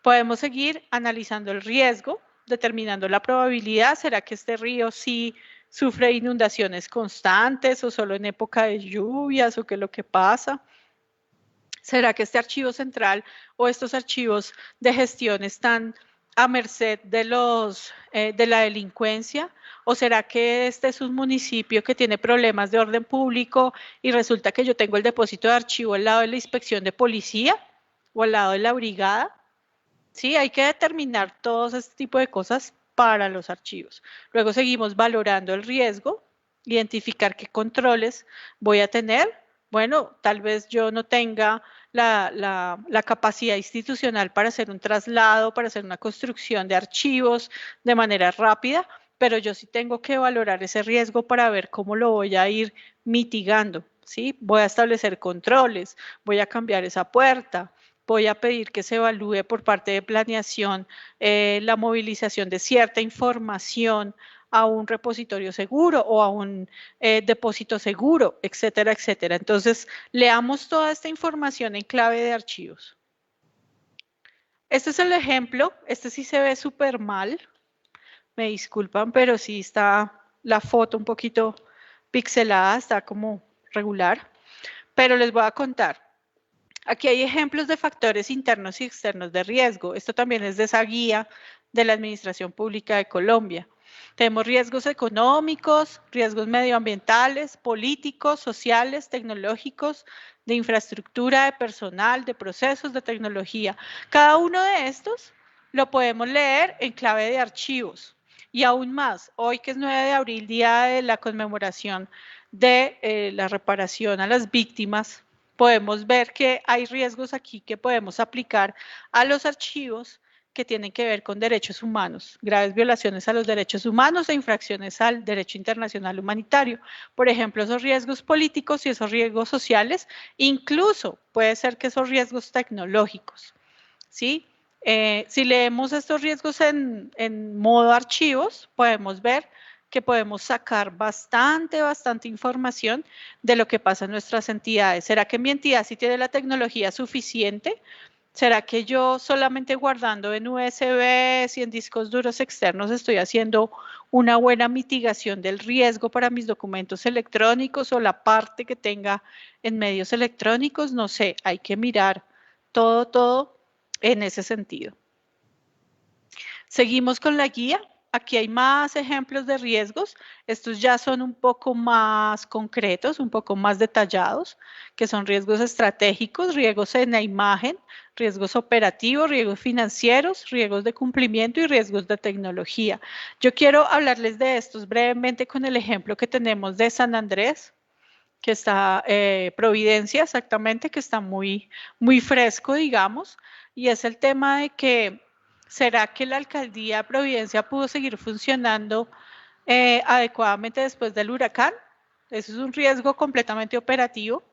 Podemos seguir analizando el riesgo, determinando la probabilidad. ¿Será que este río sí sufre inundaciones constantes o solo en época de lluvias o qué es lo que pasa? ¿Será que este archivo central o estos archivos de gestión están a merced de la delincuencia? ¿O será que este es un municipio que tiene problemas de orden público y resulta que yo tengo el depósito de archivo al lado de la inspección de policía o al lado de la brigada? Sí, hay que determinar todo este tipo de cosas para los archivos. Luego seguimos valorando el riesgo, identificar qué controles voy a tener. Bueno, tal vez yo no tenga la capacidad institucional para hacer un traslado, para hacer una construcción de archivos de manera rápida, pero yo sí tengo que valorar ese riesgo para ver cómo lo voy a ir mitigando, ¿sí? Voy a establecer controles, voy a cambiar esa puerta, voy a pedir que se evalúe por parte de planeación la movilización de cierta información a un repositorio seguro o a un depósito seguro, etcétera, etcétera. Entonces, leamos toda esta información en clave de archivos. Este es el ejemplo, este sí se ve súper mal, me disculpan, pero sí está la foto un poquito pixelada, está como regular, pero les voy a contar. Aquí hay ejemplos de factores internos y externos de riesgo. Esto también es de esa guía de la Administración Pública de Colombia. Tenemos riesgos económicos, riesgos medioambientales, políticos, sociales, tecnológicos, de infraestructura, de personal, de procesos, de tecnología. Cada uno de estos lo podemos leer en clave de archivos. Y aún más, hoy que es 9 de abril, día de la conmemoración de la reparación a las víctimas, podemos ver que hay riesgos aquí que podemos aplicar a los archivos que tienen que ver con derechos humanos, graves violaciones a los derechos humanos e infracciones al derecho internacional humanitario. Por ejemplo, esos riesgos políticos y esos riesgos sociales, incluso puede ser que esos riesgos tecnológicos, ¿sí? Si leemos estos riesgos en modo archivos, podemos ver que podemos sacar bastante información de lo que pasa en nuestras entidades. ¿Será que mi entidad sí tiene la tecnología suficiente? ¿Será que yo solamente guardando en USBs y en discos duros externos estoy haciendo una buena mitigación del riesgo para mis documentos electrónicos o la parte que tenga en medios electrónicos? No sé, hay que mirar todo en ese sentido. Seguimos con la guía. Aquí hay más ejemplos de riesgos. Estos ya son un poco más concretos, un poco más detallados, que son riesgos estratégicos, riesgos en la imagen, riesgos operativos, riesgos financieros, riesgos de cumplimiento y riesgos de tecnología. Yo quiero hablarles de estos brevemente con el ejemplo que tenemos de San Andrés, que está Providencia, exactamente, que está muy fresco, digamos, y es el tema de que ¿será que la alcaldía de Providencia pudo seguir funcionando adecuadamente después del huracán? Eso es un riesgo completamente operativo.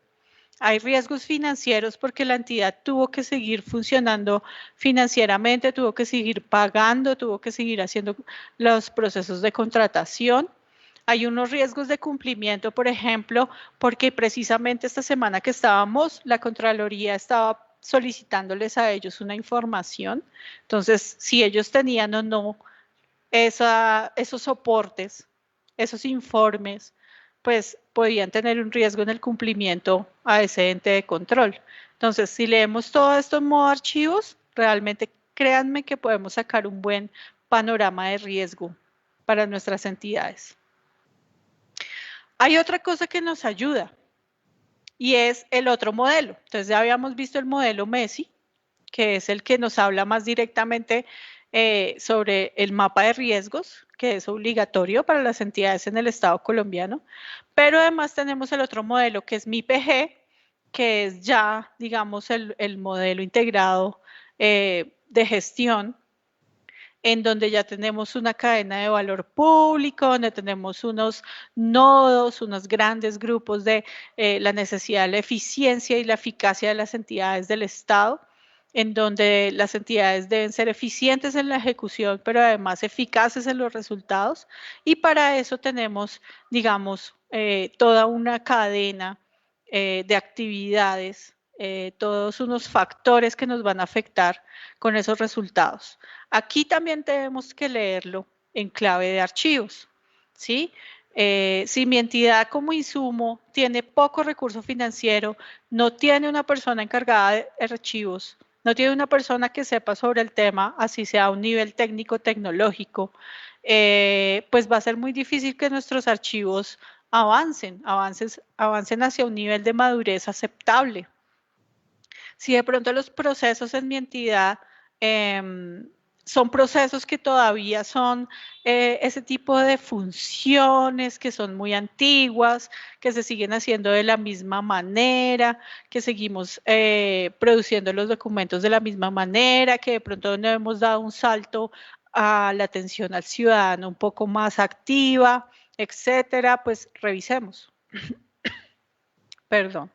Hay riesgos financieros porque la entidad tuvo que seguir funcionando financieramente, tuvo que seguir pagando, tuvo que seguir haciendo los procesos de contratación. Hay unos riesgos de cumplimiento, por ejemplo, porque precisamente esta semana que estábamos, la Contraloría estaba solicitándoles a ellos una información. Entonces, si ellos tenían o no esos soportes, esos informes, pues podían tener un riesgo en el cumplimiento a ese ente de control. Entonces, si leemos todo esto en modo archivos, realmente créanme que podemos sacar un buen panorama de riesgo para nuestras entidades. Hay otra cosa que nos ayuda y es el otro modelo. Entonces ya habíamos visto el modelo Messi, que es el que nos habla más directamente sobre el mapa de riesgos, que es obligatorio para las entidades en el Estado colombiano, pero además tenemos el otro modelo que es MIPG, que es ya, digamos, el modelo integrado de gestión, en donde ya tenemos una cadena de valor público, donde tenemos unos nodos, unos grandes grupos de la necesidad de la eficiencia y la eficacia de las entidades del Estado, en donde las entidades deben ser eficientes en la ejecución, pero además eficaces en los resultados. Y para eso tenemos, digamos, toda una cadena de actividades, todos unos factores que nos van a afectar con esos resultados. Aquí también tenemos que leerlo en clave de archivos, ¿sí? Si mi entidad como insumo tiene poco recurso financiero, no tiene una persona encargada de archivos, no tiene una persona que sepa sobre el tema, así sea a un nivel técnico tecnológico, pues va a ser muy difícil que nuestros archivos avancen hacia un nivel de madurez aceptable. Si de pronto los procesos en mi entidad son procesos que todavía son ese tipo de funciones que son muy antiguas, que se siguen haciendo de la misma manera, que seguimos produciendo los documentos de la misma manera, que de pronto no hemos dado un salto a la atención al ciudadano un poco más activa, etcétera, pues revisemos. Perdón.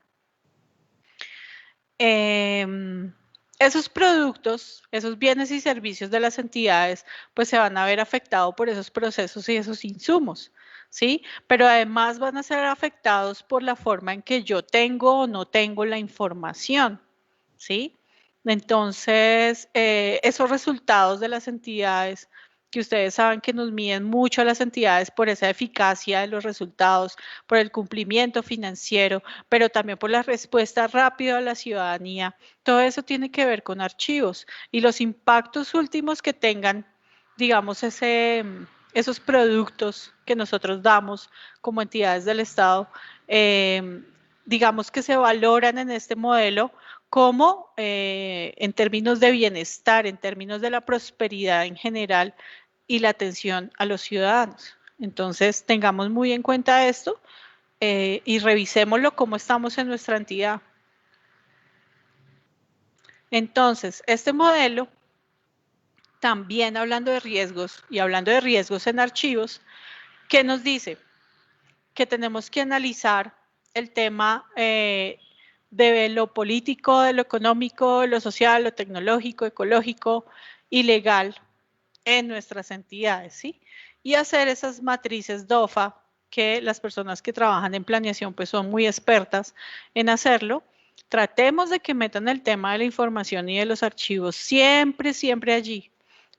Esos productos, esos bienes y servicios de las entidades, pues se van a ver afectados por esos procesos y esos insumos, ¿sí? Pero además van a ser afectados por la forma en que yo tengo o no tengo la información, ¿sí? Entonces, esos resultados de las entidades, que ustedes saben que nos miden mucho a las entidades por esa eficacia de los resultados, por el cumplimiento financiero, pero también por la respuesta rápida a la ciudadanía. Todo eso tiene que ver con archivos y los impactos últimos que tengan, digamos, esos productos que nosotros damos como entidades del Estado, digamos que se valoran en este modelo como en términos de bienestar, en términos de la prosperidad en general y la atención a los ciudadanos. Entonces, tengamos muy en cuenta esto y revisémoslo cómo estamos en nuestra entidad. Entonces, este modelo, también hablando de riesgos y hablando de riesgos en archivos, ¿qué nos dice? Que tenemos que analizar el tema de lo político, de lo económico, de lo social, lo tecnológico, ecológico y legal en nuestras entidades, ¿sí? Y hacer esas matrices DOFA que las personas que trabajan en planeación pues son muy expertas en hacerlo. Tratemos de que metan el tema de la información y de los archivos siempre, siempre allí.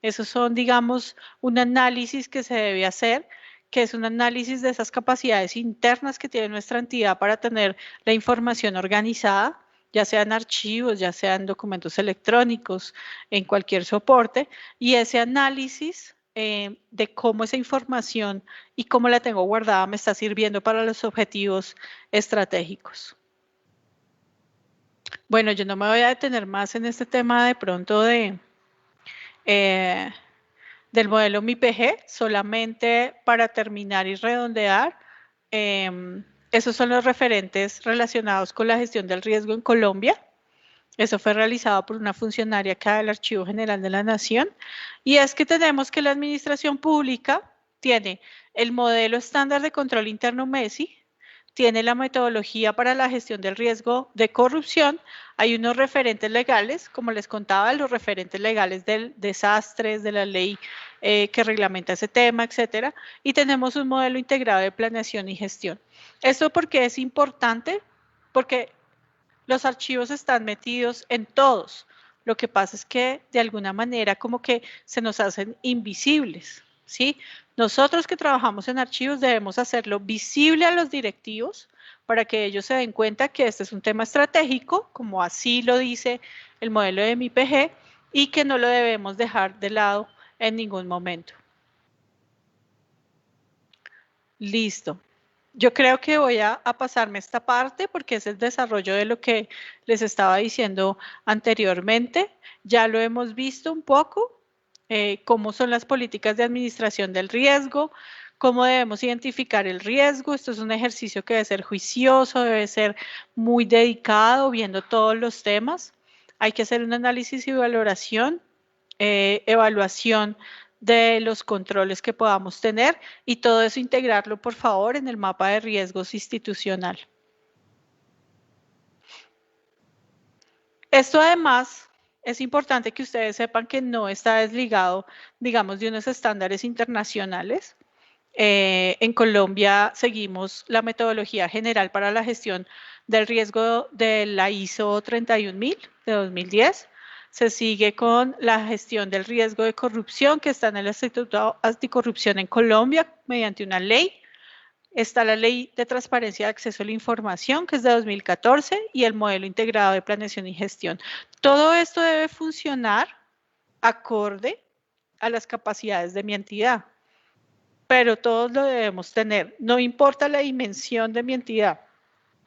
Esos son, digamos, un análisis que se debe hacer, que es un análisis de esas capacidades internas que tiene nuestra entidad para tener la información organizada, ya sean archivos, ya sean documentos electrónicos, en cualquier soporte, y ese análisis de cómo esa información y cómo la tengo guardada me está sirviendo para los objetivos estratégicos. Bueno, yo no me voy a detener más en este tema de pronto del modelo MIPG, solamente para terminar y redondear. Esos son los referentes relacionados con la gestión del riesgo en Colombia. Eso fue realizado por una funcionaria acá del Archivo General de la Nación. Y es que tenemos que la administración pública tiene el modelo estándar de control interno MESI, tiene la metodología para la gestión del riesgo de corrupción, hay unos referentes legales, como les contaba, los referentes legales del desastres, de la ley que reglamenta ese tema, etcétera, y tenemos un modelo integrado de planeación y gestión. ¿Esto por qué es importante? Porque los archivos están metidos en todos. Lo que pasa es que de alguna manera como que se nos hacen invisibles, ¿sí? Nosotros que trabajamos en archivos debemos hacerlo visible a los directivos para que ellos se den cuenta que este es un tema estratégico, como así lo dice el modelo de MIPG, y que no lo debemos dejar de lado en ningún momento. Listo. Yo creo que voy a pasarme esta parte porque es el desarrollo de lo que les estaba diciendo anteriormente. Ya lo hemos visto un poco, cómo son las políticas de administración del riesgo, cómo debemos identificar el riesgo. Esto es un ejercicio que debe ser juicioso, debe ser muy dedicado, viendo todos los temas. Hay que hacer un análisis y valoración, evaluación de los controles que podamos tener y todo eso integrarlo, por favor, en el mapa de riesgos institucional. Esto además es importante que ustedes sepan que no está desligado, digamos, de unos estándares internacionales. En Colombia seguimos la metodología general para la gestión del riesgo de la ISO 31000 de 2010. Se sigue con la gestión del riesgo de corrupción que está en el Estatuto Anticorrupción en Colombia mediante una ley. Está la Ley de Transparencia de Acceso a la Información, que es de 2014, y el Modelo Integrado de Planeación y Gestión. Todo esto debe funcionar acorde a las capacidades de mi entidad, pero todos lo debemos tener. No importa la dimensión de mi entidad.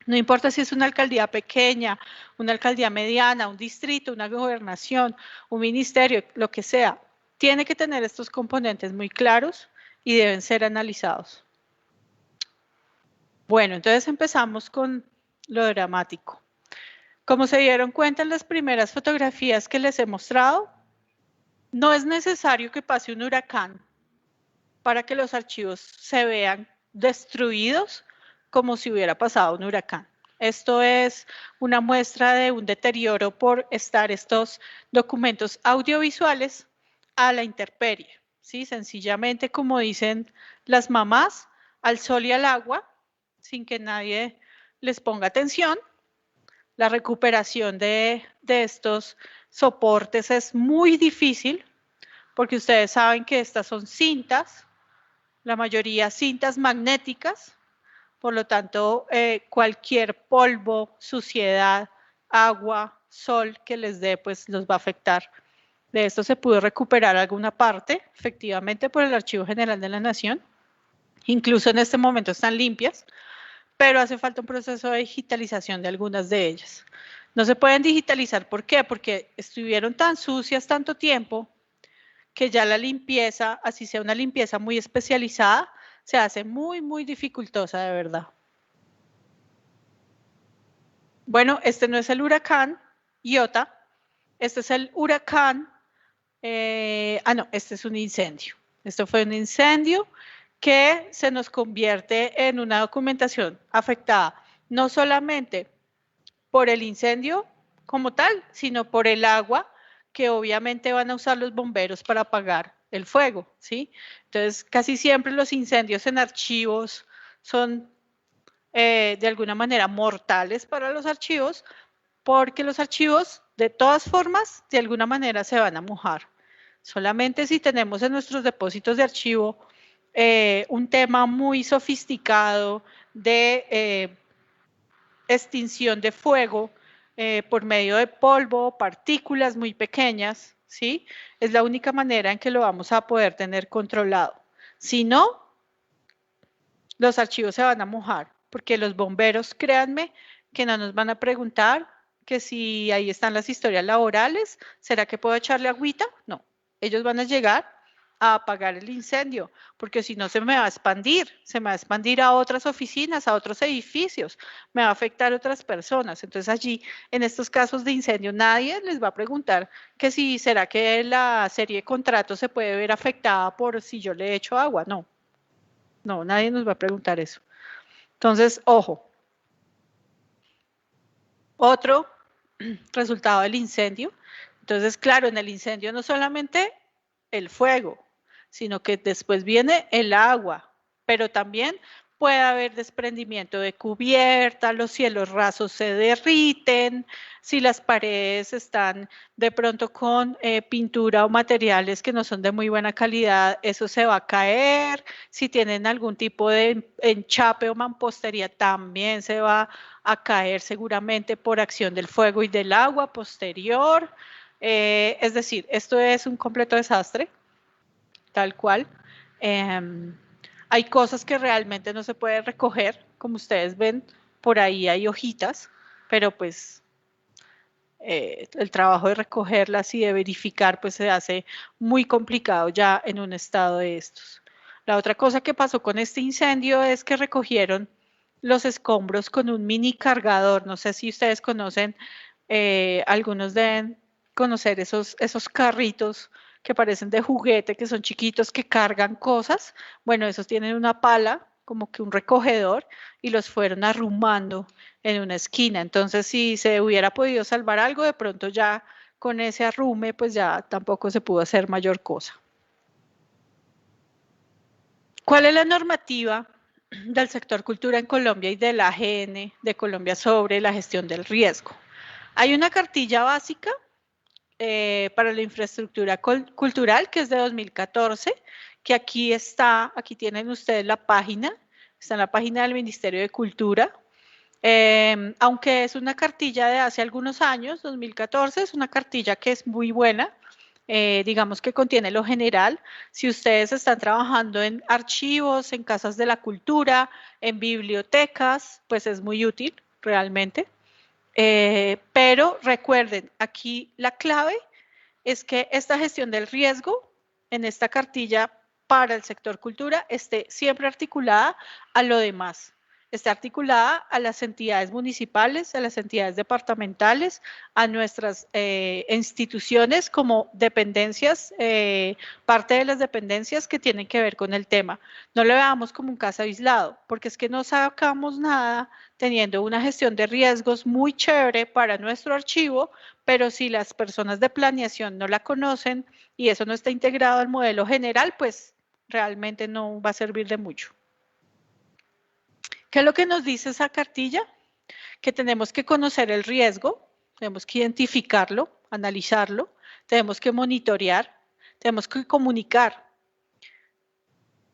No importa si es una alcaldía pequeña, una alcaldía mediana, un distrito, una gobernación, un ministerio, lo que sea, tiene que tener estos componentes muy claros y deben ser analizados. Bueno, entonces empezamos con lo dramático. Como se dieron cuenta en las primeras fotografías que les he mostrado, No es necesario que pase un huracán para que los archivos se vean destruidos como si hubiera pasado un huracán. Esto es una muestra de un deterioro por estar estos documentos audiovisuales a la intemperie, ¿sí? Sencillamente, como dicen las mamás, al sol y al agua, sin que nadie les ponga atención. La recuperación de estos soportes es muy difícil porque ustedes saben que estas son cintas, la mayoría cintas magnéticas, por lo tanto, cualquier polvo, suciedad, agua, sol que les dé, pues los va a afectar. De esto se pudo recuperar alguna parte, efectivamente, por el Archivo General de la Nación. Incluso en este momento están limpias, pero hace falta un proceso de digitalización de algunas de ellas. No se pueden digitalizar, ¿por qué? Porque estuvieron tan sucias tanto tiempo que ya la limpieza, así sea una limpieza muy especializada, se hace muy, muy dificultosa de verdad. Bueno, este no es el huracán Iota, este es el huracán, no, este es un incendio. Esto fue un incendio que se nos convierte en una documentación afectada no solamente por el incendio como tal, sino por el agua que obviamente van a usar los bomberos para apagar el fuego, ¿sí? Entonces, casi siempre los incendios en archivos son de alguna manera mortales para los archivos, porque los archivos de todas formas de alguna manera se van a mojar. Solamente si tenemos en nuestros depósitos de archivo un tema muy sofisticado de extinción de fuego por medio de polvo, partículas muy pequeñas, ¿sí? Es la única manera en que lo vamos a poder tener controlado. Si no, los archivos se van a mojar, porque los bomberos, créanme, que no nos van a preguntar que si ahí están las historias laborales, ¿será que puedo echarle agüita? No, ellos van a llegar a apagar el incendio, porque si no se me va a expandir a otras oficinas, a otros edificios, me va a afectar a otras personas. Entonces allí, en estos casos de incendio, nadie les va a preguntar que si será que la serie de contratos se puede ver afectada por si yo le echo agua. No, no, nadie nos va a preguntar eso. Entonces, ojo. Otro resultado del incendio. Entonces, claro, en el incendio no solamente el fuego, sino que después viene el agua, pero también puede haber desprendimiento de cubierta, los cielos rasos se derriten, si las paredes están de pronto con pintura o materiales que no son de muy buena calidad, eso se va a caer, si tienen algún tipo de enchape o mampostería también se va a caer seguramente por acción del fuego y del agua posterior. Es decir, esto es un completo desastre, tal cual. Hay cosas que realmente no se pueden recoger, como ustedes ven, por ahí hay hojitas, pero pues el trabajo de recogerlas y de verificar pues se hace muy complicado ya en un estado de estos. La otra cosa que pasó con este incendio es que recogieron los escombros con un mini cargador. No sé si ustedes conocen, algunos deben conocer esos carritos que parecen de juguete, que son chiquitos, que cargan cosas. Bueno, esos tienen una pala, como que un recogedor, y los fueron arrumando en una esquina. Entonces, si se hubiera podido salvar algo, de pronto ya con ese arrume, pues ya tampoco se pudo hacer mayor cosa. ¿Cuál es la normativa del sector cultura en Colombia y de la AGN de Colombia sobre la gestión del riesgo? Hay una cartilla básica para la infraestructura cultural que es de 2014, que aquí está, aquí tienen ustedes la página, está en la página del Ministerio de Cultura. Aunque es una cartilla de hace algunos años, 2014, es una cartilla que es muy buena, digamos que contiene lo general. Si ustedes están trabajando en archivos, en casas de la cultura, en bibliotecas, pues es muy útil realmente. Pero recuerden, aquí la clave es que esta gestión del riesgo en esta cartilla para el sector cultura esté siempre articulada a lo demás. Está articulada a las entidades municipales, a las entidades departamentales, a nuestras instituciones como dependencias, parte de las dependencias que tienen que ver con el tema. No lo veamos como un caso aislado, porque es que no sacamos nada teniendo una gestión de riesgos muy chévere para nuestro archivo, pero si las personas de planeación no la conocen y eso no está integrado al modelo general, pues realmente no va a servir de mucho. ¿Qué es lo que nos dice esa cartilla? Que tenemos que conocer el riesgo, tenemos que identificarlo, analizarlo, tenemos que monitorear, tenemos que comunicar.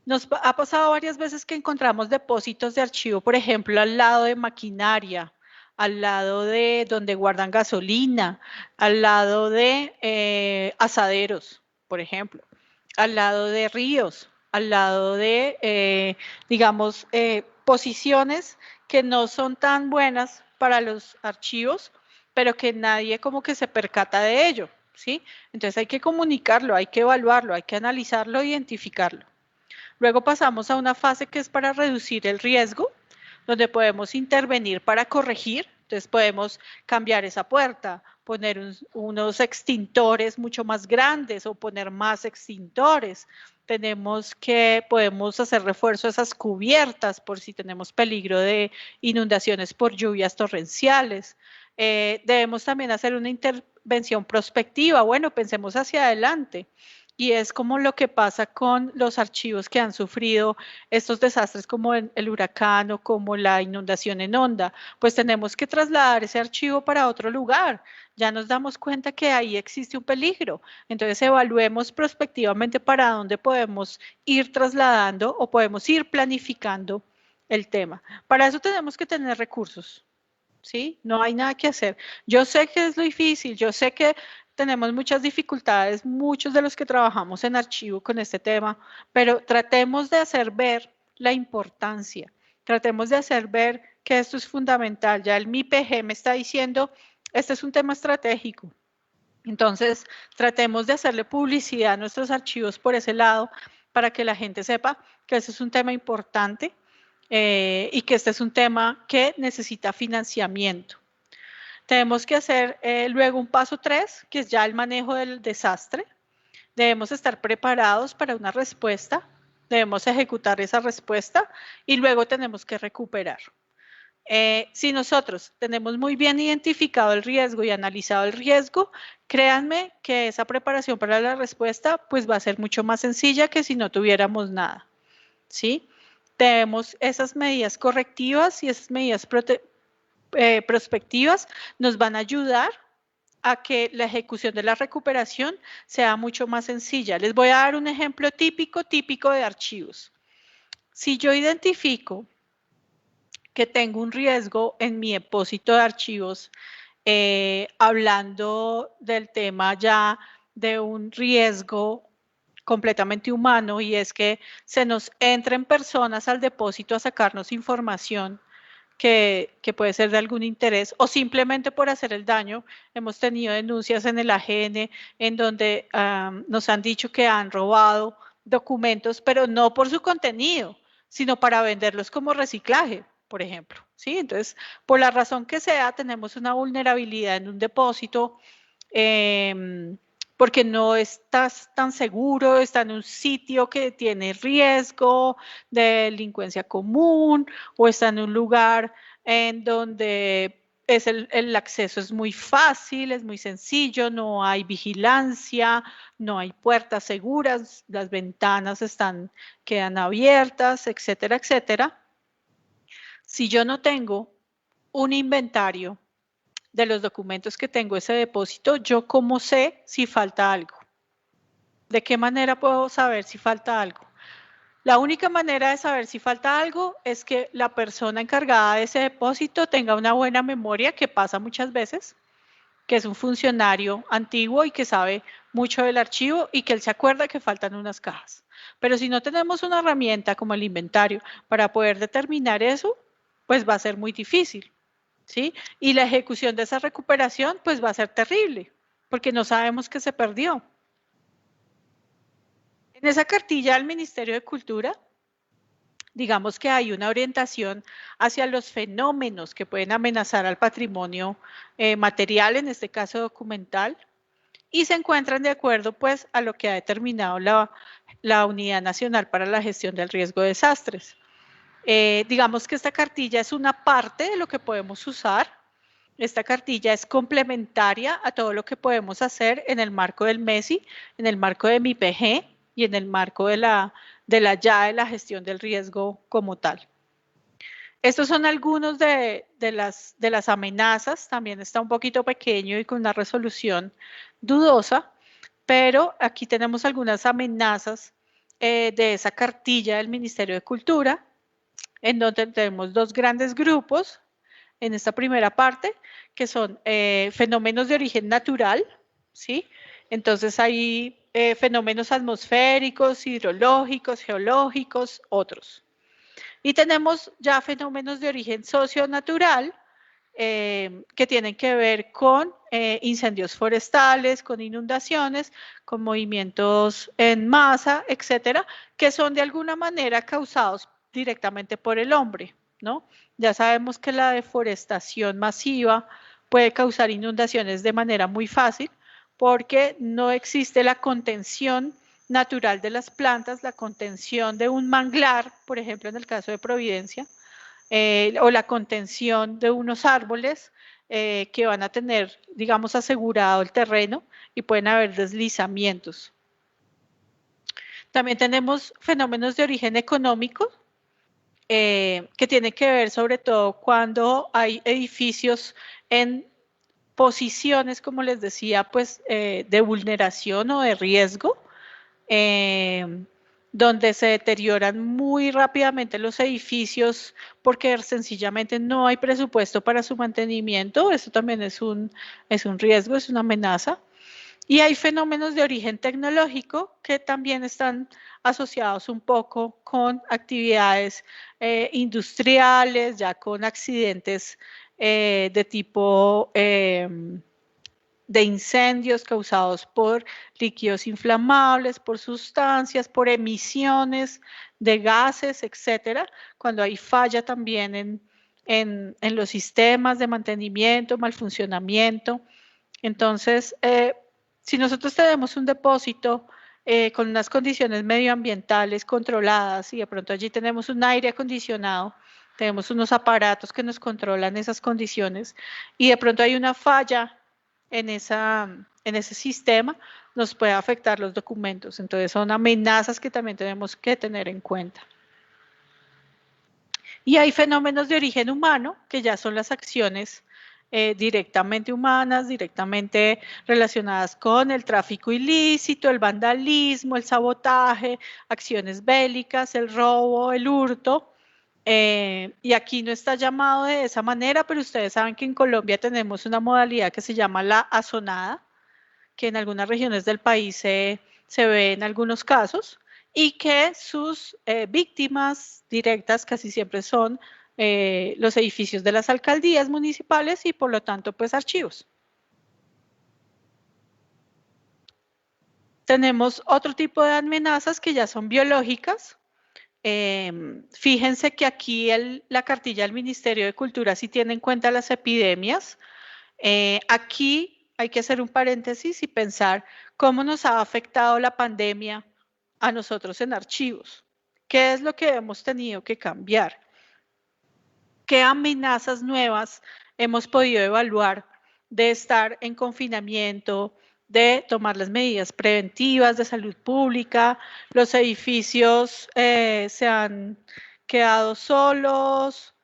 Nos ha pasado varias veces que encontramos depósitos de archivo, por ejemplo, al lado de maquinaria, al lado de donde guardan gasolina, al lado de asaderos, por ejemplo, al lado de ríos, al lado de, digamos, posiciones que no son tan buenas para los archivos, pero que nadie como que se percata de ello, ¿sí? Entonces hay que comunicarlo, hay que evaluarlo, hay que analizarlo, identificarlo. Luego pasamos a una fase que es para reducir el riesgo, donde podemos intervenir para corregir. Entonces podemos cambiar esa puerta, poner unos extintores mucho más grandes o poner más extintores. Podemos hacer refuerzo a esas cubiertas por si tenemos peligro de inundaciones por lluvias torrenciales. Debemos también hacer una intervención prospectiva. Bueno, pensemos hacia adelante. Y es como lo que pasa con los archivos que han sufrido estos desastres como el huracán o como la inundación en Onda. Pues tenemos que trasladar ese archivo para otro lugar. Ya nos damos cuenta que ahí existe un peligro. Entonces evaluemos prospectivamente para dónde podemos ir trasladando o podemos ir planificando el tema. Para eso tenemos que tener recursos. ¿Sí? No hay nada que hacer. Yo sé que es lo difícil, yo sé que tenemos muchas dificultades, muchos de los que trabajamos en archivo con este tema, pero tratemos de hacer ver la importancia, tratemos de hacer ver que esto es fundamental. Ya el MIPG me está diciendo, este es un tema estratégico. Entonces, tratemos de hacerle publicidad a nuestros archivos por ese lado para que la gente sepa que ese es un tema importante y que este es un tema que necesita financiamiento. Tenemos que hacer luego un paso 3, que es ya el manejo del desastre. Debemos estar preparados para una respuesta, debemos ejecutar esa respuesta y luego tenemos que recuperar. Si nosotros tenemos muy bien identificado el riesgo y analizado el riesgo, créanme que esa preparación para la respuesta pues va a ser mucho más sencilla que si no tuviéramos nada, ¿sí? Tenemos esas medidas correctivas y esas medidas prospectivas nos van a ayudar a que la ejecución de la recuperación sea mucho más sencilla. Les voy a dar un ejemplo típico de archivos. Si yo identifico que tengo un riesgo en mi depósito de archivos, hablando del tema ya de un riesgo completamente humano, y es que se nos entren personas al depósito a sacarnos información que puede ser de algún interés o simplemente por hacer el daño. Hemos tenido denuncias en el AGN en donde nos han dicho que han robado documentos, pero no por su contenido, sino para venderlos como reciclaje, por ejemplo. ¿Sí? Entonces, por la razón que sea, tenemos una vulnerabilidad en un depósito porque no estás tan seguro, está en un sitio que tiene riesgo de delincuencia común o está en un lugar en donde el acceso es muy fácil, es muy sencillo, no hay vigilancia, no hay puertas seguras, las ventanas quedan abiertas, etcétera, etcétera. Si yo no tengo un inventario de los documentos que tengo ese depósito, ¿yo cómo sé si falta algo? ¿De qué manera puedo saber si falta algo? La única manera de saber si falta algo es que la persona encargada de ese depósito tenga una buena memoria, que pasa muchas veces, que es un funcionario antiguo y que sabe mucho del archivo y que él se acuerda que faltan unas cajas. Pero si no tenemos una herramienta como el inventario para poder determinar eso, pues va a ser muy difícil, ¿sí? Y la ejecución de esa recuperación pues va a ser terrible, porque no sabemos qué se perdió. En esa cartilla del Ministerio de Cultura digamos que hay una orientación hacia los fenómenos que pueden amenazar al patrimonio material, en este caso documental, y se encuentran de acuerdo pues a lo que ha determinado la Unidad Nacional para la Gestión del Riesgo de Desastres. Digamos que esta cartilla es una parte de lo que podemos usar. Esta cartilla es complementaria a todo lo que podemos hacer en el marco del MESI, en el marco de MIPG y en el marco de la gestión del riesgo como tal. Estos son algunos de las amenazas. También está un poquito pequeño y con una resolución dudosa, pero aquí tenemos algunas amenazas de esa cartilla del Ministerio de Cultura, en donde tenemos dos grandes grupos en esta primera parte, que son fenómenos de origen natural, ¿sí? Entonces hay fenómenos atmosféricos, hidrológicos, geológicos, otros. Y tenemos ya fenómenos de origen socionatural, que tienen que ver con incendios forestales, con inundaciones, con movimientos en masa, etcétera, que son de alguna manera causados directamente por el hombre, ¿no? Ya sabemos que la deforestación masiva puede causar inundaciones de manera muy fácil porque no existe la contención natural de las plantas, la contención de un manglar, por ejemplo, en el caso de Providencia, o la contención de unos árboles que van a tener, digamos, asegurado el terreno y pueden haber deslizamientos. También tenemos fenómenos de origen económico que tienen que ver sobre todo cuando hay edificios en posiciones, como les decía, pues de vulneración o de riesgo, donde se deterioran muy rápidamente los edificios porque sencillamente no hay presupuesto para su mantenimiento. Eso también es un riesgo, es una amenaza. Y hay fenómenos de origen tecnológico que también están asociados un poco con actividades industriales, ya con accidentes de tipo de incendios causados por líquidos inflamables, por sustancias, por emisiones de gases, etcétera, cuando hay falla también en los sistemas de mantenimiento, mal funcionamiento. Entonces, si nosotros tenemos un depósito con unas condiciones medioambientales controladas y de pronto allí tenemos un aire acondicionado, tenemos unos aparatos que nos controlan esas condiciones y de pronto hay una falla en ese sistema, nos puede afectar los documentos. Entonces son amenazas que también tenemos que tener en cuenta. Y hay fenómenos de origen humano, que ya son las acciones directamente humanas, directamente relacionadas con el tráfico ilícito, el vandalismo, el sabotaje, acciones bélicas, el robo, el hurto. Y aquí no está llamado de esa manera, pero ustedes saben que en Colombia tenemos una modalidad que se llama la azonada, que en algunas regiones del país se ve en algunos casos, y que sus víctimas directas casi siempre son los edificios de las alcaldías municipales y por lo tanto pues archivos. Tenemos otro tipo de amenazas que ya son biológicas. Fíjense que aquí la cartilla del Ministerio de Cultura sí tiene en cuenta las epidemias. Aquí hay que hacer un paréntesis y pensar cómo nos ha afectado la pandemia a nosotros en archivos. ¿Qué es lo que hemos tenido que cambiar? ¿Qué amenazas nuevas hemos podido evaluar de estar en confinamiento, de tomar las medidas preventivas de salud pública? Los edificios se han quedado solos,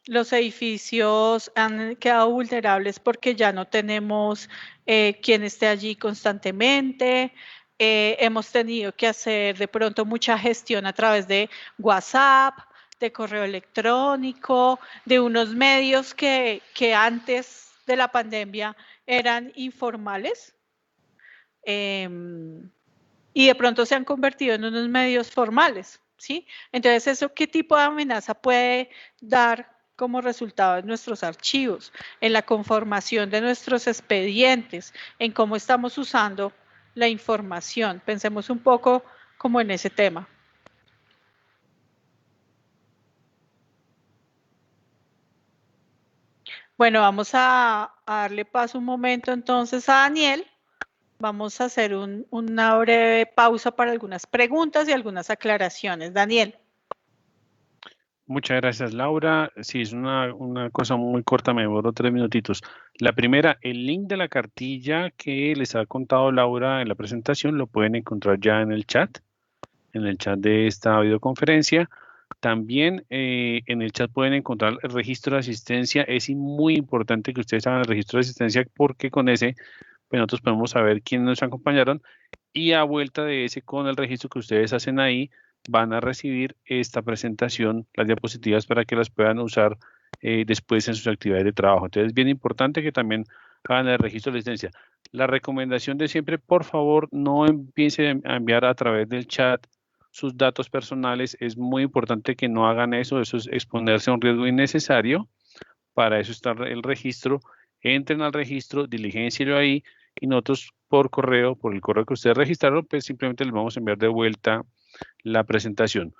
los edificios han quedado vulnerables porque ya no tenemos quien esté allí constantemente. Hemos tenido que hacer de pronto mucha gestión a través de WhatsApp, de correo electrónico, de unos medios que antes de la pandemia eran informales y de pronto se han convertido en unos medios formales, ¿sí? Entonces, ¿eso qué tipo de amenaza puede dar como resultado en nuestros archivos, en la conformación de nuestros expedientes, en cómo estamos usando la información? Pensemos un poco como en ese tema. Bueno, vamos a darle paso un momento entonces a Daniel. Vamos a hacer una breve pausa para algunas preguntas y algunas aclaraciones. Daniel. Muchas gracias, Laura. Sí, es una cosa muy corta, me demoro 3 minutitos. La primera, el link de la cartilla que les ha contado Laura en la presentación lo pueden encontrar ya en el chat de esta videoconferencia. También en el chat pueden encontrar el registro de asistencia. Es muy importante que ustedes hagan el registro de asistencia porque con ese pues nosotros podemos saber quiénes nos acompañaron y a vuelta de ese con el registro que ustedes hacen ahí van a recibir esta presentación, las diapositivas para que las puedan usar después en sus actividades de trabajo. Entonces es bien importante que también hagan el registro de licencia. La recomendación de siempre, por favor, no empiecen a enviar a través del chat sus datos personales. Es muy importante que no hagan eso. Eso es exponerse a un riesgo innecesario. Para eso está el registro. Entren al registro, diligencienlo ahí y nosotros por correo, por el correo que ustedes registraron, pues simplemente les vamos a enviar de vuelta la presentación.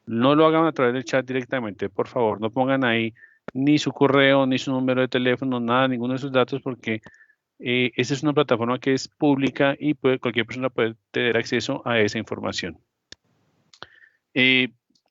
No lo hagan a través del chat directamente, por favor, no pongan ahí ni su correo, ni su número de teléfono, nada, ninguno de sus datos, porque esta es una plataforma que es pública y cualquier persona puede tener acceso a esa información.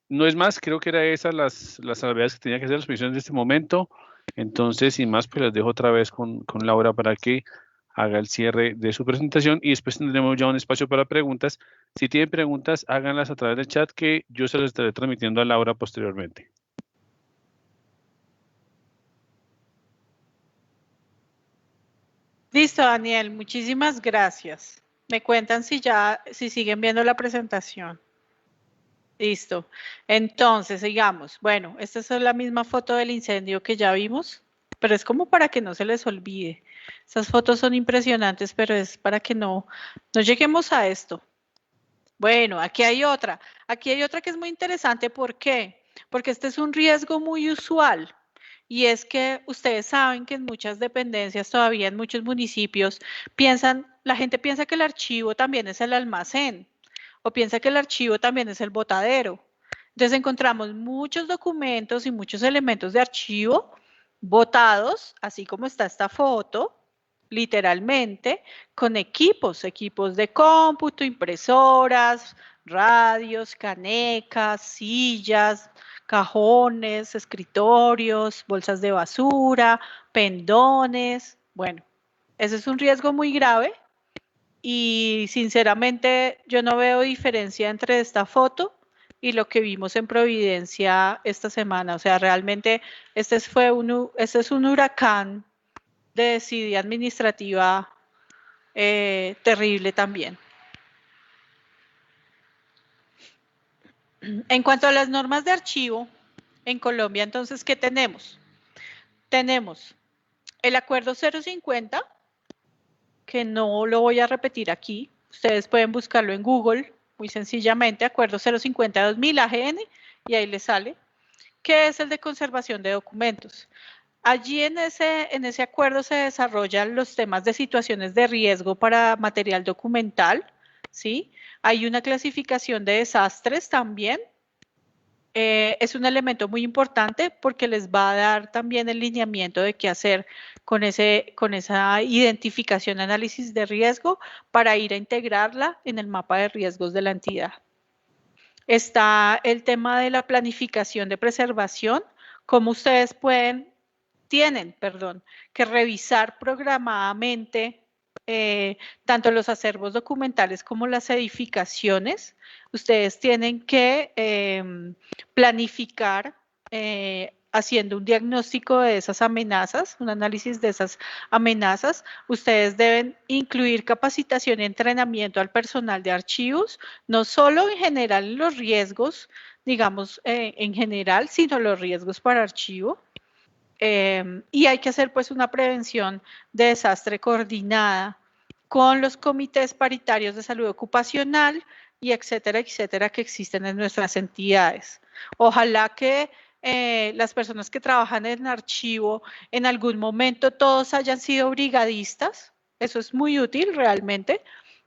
No es más, creo que eran esas las salvedades que tenía que hacer las peticiones de este momento. Entonces, sin más, pues las dejo otra vez con Laura para que haga el cierre de su presentación y después tendremos ya un espacio para preguntas. Si tienen preguntas, háganlas a través del chat que yo se las estaré transmitiendo a Laura posteriormente. Listo, Daniel, muchísimas gracias. Me cuentan si siguen viendo la presentación. Listo. Entonces, sigamos. Bueno, esta es la misma foto del incendio que ya vimos, pero es como para que no se les olvide. Estas fotos son impresionantes, pero es para que no lleguemos a esto. Bueno, aquí hay otra. Aquí hay otra que es muy interesante. ¿Por qué? Porque este es un riesgo muy usual. Y es que ustedes saben que en muchas dependencias, todavía en muchos municipios, la gente piensa que el archivo también es el almacén o piensa que el archivo también es el botadero. Entonces encontramos muchos documentos y muchos elementos de archivo botados, así como está esta foto, literalmente, con equipos de cómputo, impresoras, radios, canecas, sillas, cajones, escritorios, bolsas de basura, pendones. Bueno, ese es un riesgo muy grave y sinceramente yo no veo diferencia entre esta foto y lo que vimos en Providencia esta semana. O sea, realmente este es un huracán de desidia administrativa terrible también. En cuanto a las normas de archivo, en Colombia, entonces, ¿qué tenemos? Tenemos el acuerdo 050, que no lo voy a repetir aquí. Ustedes pueden buscarlo en Google, muy sencillamente, acuerdo 050-2000 AGN, y ahí les sale, que es el de conservación de documentos. Allí en ese acuerdo se desarrollan los temas de situaciones de riesgo para material documental, ¿sí? Hay una clasificación de desastres también. Es un elemento muy importante porque les va a dar también el lineamiento de qué hacer con esa identificación, análisis de riesgo para ir a integrarla en el mapa de riesgos de la entidad. Está el tema de la planificación de preservación, cómo ustedes tienen que revisar programadamente tanto los acervos documentales como las edificaciones. Ustedes tienen que planificar haciendo un diagnóstico de esas amenazas, un análisis de esas amenazas. Ustedes deben incluir capacitación y entrenamiento al personal de archivos, no solo en general los riesgos, digamos, en general, sino los riesgos para archivo. Y hay que hacer pues una prevención de desastre coordinada con los comités paritarios de salud ocupacional y etcétera, etcétera, que existen en nuestras entidades. Ojalá que las personas que trabajan en archivo en algún momento todos hayan sido brigadistas. Eso es muy útil realmente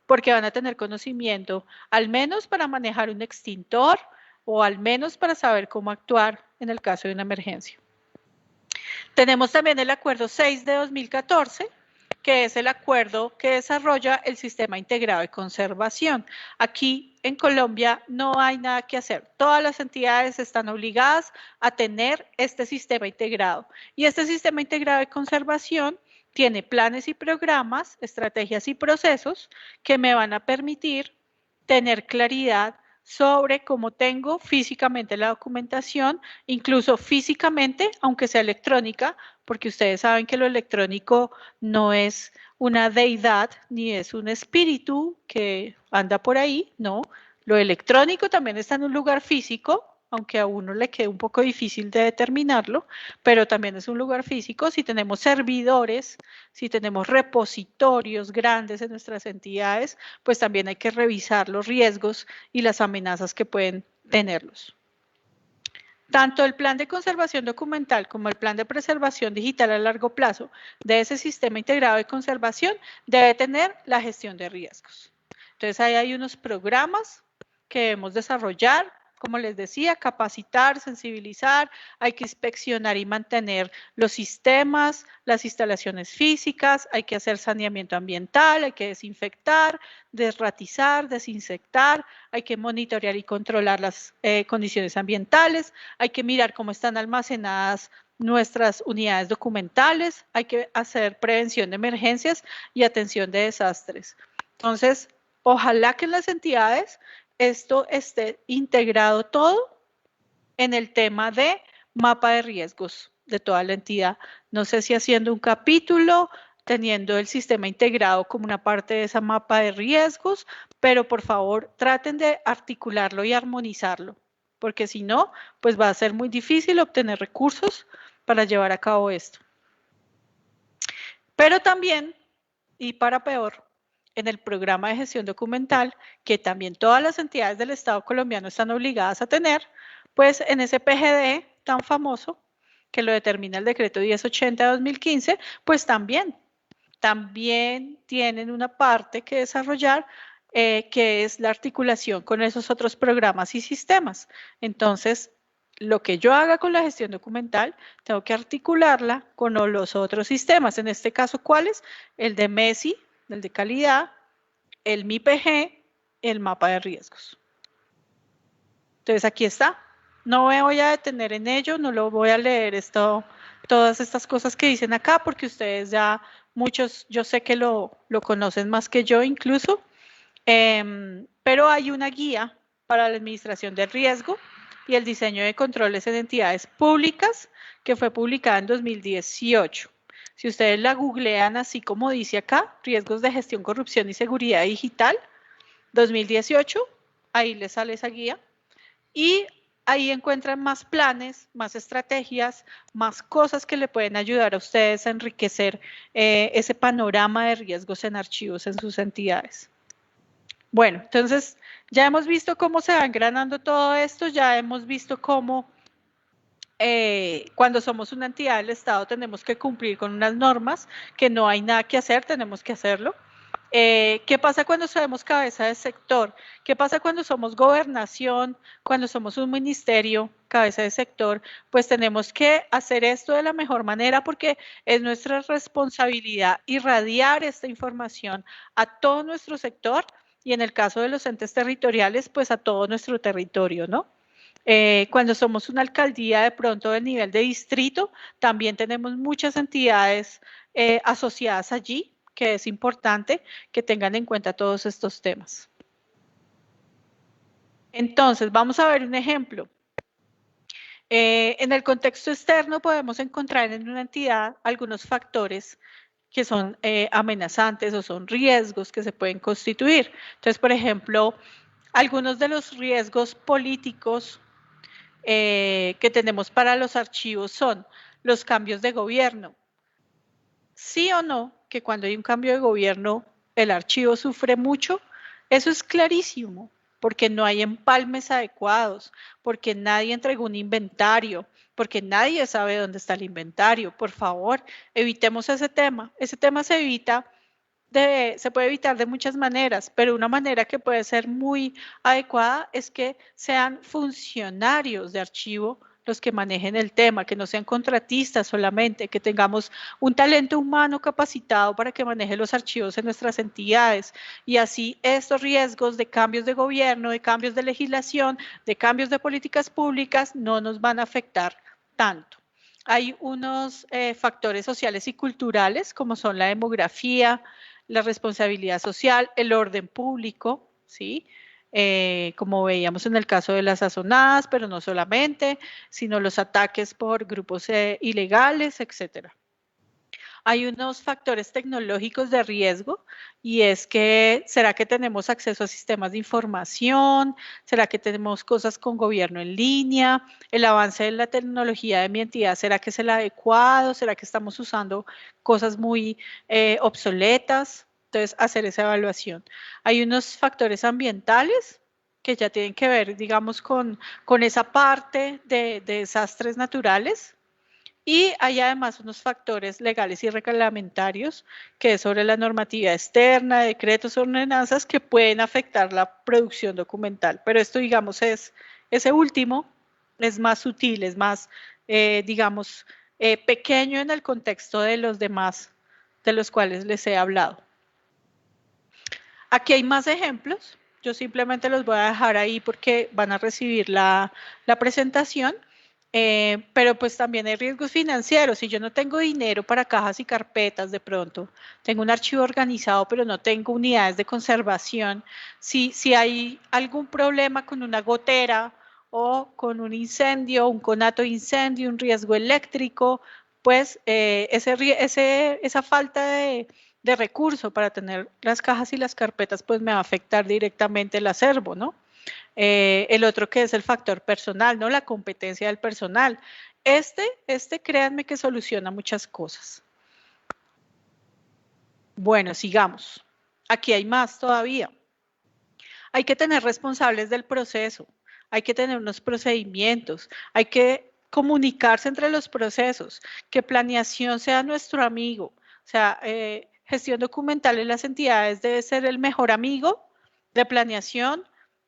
porque van a tener conocimiento al menos para manejar un extintor o al menos para saber cómo actuar en el caso de una emergencia. Tenemos también el acuerdo 6 de 2014, que es el acuerdo que desarrolla el sistema integrado de conservación. Aquí en Colombia no hay nada que hacer. Todas las entidades están obligadas a tener este sistema integrado. Y este sistema integrado de conservación tiene planes y programas, estrategias y procesos que me van a permitir tener claridad sobre cómo tengo físicamente la documentación, incluso físicamente, aunque sea electrónica, porque ustedes saben que lo electrónico no es una deidad ni es un espíritu que anda por ahí, no. Lo electrónico también está en un lugar físico, aunque a uno le quede un poco difícil de determinarlo, pero también es un lugar físico. Si tenemos servidores, si tenemos repositorios grandes en nuestras entidades, pues también hay que revisar los riesgos y las amenazas que pueden tenerlos. Tanto el plan de conservación documental como el plan de preservación digital a largo plazo de ese sistema integrado de conservación debe tener la gestión de riesgos. Entonces ahí hay unos programas que debemos desarrollar, como les decía, capacitar, sensibilizar, hay que inspeccionar y mantener los sistemas, las instalaciones físicas, hay que hacer saneamiento ambiental, hay que desinfectar, desratizar, desinsectar, hay que monitorear y controlar las condiciones ambientales, hay que mirar cómo están almacenadas nuestras unidades documentales, hay que hacer prevención de emergencias y atención de desastres. Entonces, ojalá que en las entidades esto esté integrado todo en el tema de mapa de riesgos de toda la entidad. No sé si haciendo un capítulo, teniendo el sistema integrado como una parte de esa mapa de riesgos, pero por favor traten de articularlo y armonizarlo, porque si no, pues va a ser muy difícil obtener recursos para llevar a cabo esto. Pero también, y para peor, en el programa de gestión documental, que también todas las entidades del Estado colombiano están obligadas a tener, pues en ese PGD tan famoso, que lo determina el decreto 1080 de 2015, pues también tienen una parte que desarrollar, que es la articulación con esos otros programas y sistemas. Entonces, lo que yo haga con la gestión documental, tengo que articularla con los otros sistemas. En este caso, ¿cuáles? El de MESI, el de calidad, el MIPG, el mapa de riesgos. Entonces aquí está. No me voy a detener en ello, no lo voy a leer todas estas cosas que dicen acá, porque ustedes ya, muchos, yo sé que lo conocen más que yo incluso, pero hay una guía para la administración del riesgo y el diseño de controles en entidades públicas que fue publicada en 2018. Si ustedes la googlean así como dice acá, riesgos de gestión, corrupción y seguridad digital, 2018, ahí les sale esa guía. Y ahí encuentran más planes, más estrategias, más cosas que le pueden ayudar a ustedes a enriquecer ese panorama de riesgos en archivos en sus entidades. Bueno, entonces ya hemos visto cómo se va engranando todo esto, ya hemos visto cómo cuando somos una entidad del Estado tenemos que cumplir con unas normas, que no hay nada que hacer, tenemos que hacerlo. ¿Qué pasa cuando somos cabeza de sector? ¿Qué pasa cuando somos gobernación, cuando somos un ministerio, cabeza de sector? Pues tenemos que hacer esto de la mejor manera porque es nuestra responsabilidad irradiar esta información a todo nuestro sector y en el caso de los entes territoriales, pues a todo nuestro territorio, ¿no? Cuando somos una alcaldía de pronto del nivel de distrito, también tenemos muchas entidades asociadas allí, que es importante que tengan en cuenta todos estos temas. Entonces, vamos a ver un ejemplo. En el contexto externo podemos encontrar en una entidad algunos factores que son amenazantes o son riesgos que se pueden constituir. Entonces, por ejemplo, algunos de los riesgos políticos que tenemos para los archivos son los cambios de gobierno. Sí o no, que cuando hay un cambio de gobierno el archivo sufre mucho, eso es clarísimo, porque no hay empalmes adecuados, porque nadie entregó un inventario, porque nadie sabe dónde está el inventario. Por favor, evitemos ese tema. Ese tema se puede evitar de muchas maneras, pero una manera que puede ser muy adecuada es que sean funcionarios de archivo los que manejen el tema, que no sean contratistas solamente, que tengamos un talento humano capacitado para que maneje los archivos en nuestras entidades y así estos riesgos de cambios de gobierno, de cambios de legislación, de cambios de políticas públicas no nos van a afectar tanto. Hay unos factores sociales y culturales como son la demografía, la responsabilidad social, el orden público, ¿sí? Como veíamos en el caso de las sazonadas, pero no solamente, sino los ataques por grupos ilegales, etcétera. Hay unos factores tecnológicos de riesgo y es que, ¿será que tenemos acceso a sistemas de información? ¿Será que tenemos cosas con gobierno en línea? ¿El avance de la tecnología de mi entidad, será que es el adecuado? ¿Será que estamos usando cosas muy obsoletas? Entonces, hacer esa evaluación. Hay unos factores ambientales que ya tienen que ver, digamos, con esa parte de desastres naturales. Y hay además unos factores legales y reglamentarios, que es sobre la normatividad externa, decretos, ordenanzas que pueden afectar la producción documental. Pero esto, digamos, ese último es más sutil, es más, digamos, pequeño en el contexto de los demás de los cuales les he hablado. Aquí hay más ejemplos. Yo simplemente los voy a dejar ahí porque van a recibir la presentación. Pero pues también hay riesgos financieros. Si yo no tengo dinero para cajas y carpetas de pronto, tengo un archivo organizado, pero no tengo unidades de conservación, si hay algún problema con una gotera o con un incendio, un conato de incendio, un riesgo eléctrico, pues esa falta de recurso para tener las cajas y las carpetas, pues me va a afectar directamente el acervo, ¿no? El otro que es el factor personal, ¿no? La competencia del personal. Créanme que soluciona muchas cosas. Bueno, sigamos. Aquí hay más todavía. Hay que tener responsables del proceso, hay que tener unos procedimientos, hay que comunicarse entre los procesos, que planeación sea nuestro amigo. O sea, gestión documental en las entidades debe ser el mejor amigo de planeación,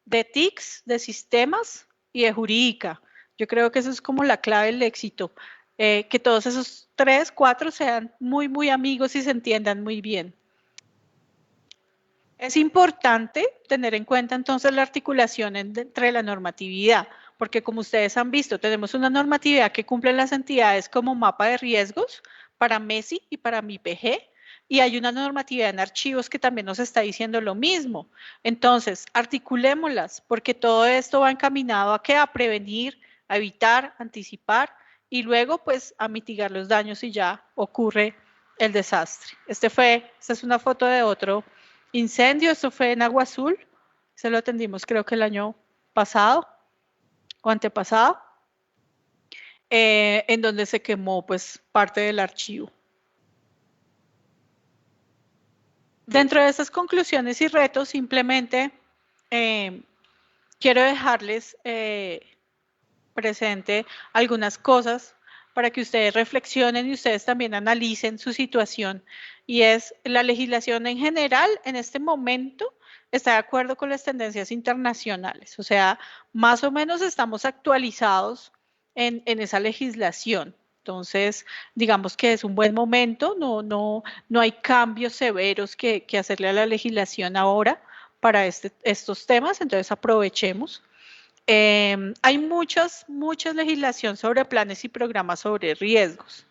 de TICs, de sistemas y de jurídica. Yo creo que eso es como la clave del éxito, que todos esos 3, 4 sean muy, muy amigos y se entiendan muy bien. Es importante tener en cuenta entonces la articulación entre la normatividad, porque como ustedes han visto, tenemos una normatividad que cumplen las entidades como mapa de riesgos para MESI y para MIPG, y hay una normatividad en archivos que también nos está diciendo lo mismo. Entonces, articulémoslas, porque todo esto va encaminado a ¿qué? A prevenir, a evitar, anticipar y luego pues a mitigar los daños si ya ocurre el desastre. Esta es una foto de otro incendio, esto fue en Agua Azul, se lo atendimos creo que el año pasado o antepasado, en donde se quemó pues parte del archivo. Dentro de esas conclusiones y retos, simplemente quiero dejarles presente algunas cosas para que ustedes reflexionen y ustedes también analicen su situación. Y es la legislación en general, en este momento, está de acuerdo con las tendencias internacionales. O sea, más o menos estamos actualizados en esa legislación. Entonces, digamos que es un buen momento, no hay cambios severos que hacerle a la legislación ahora para estos temas, entonces aprovechemos. Hay muchas legislación sobre planes y programas sobre riesgos,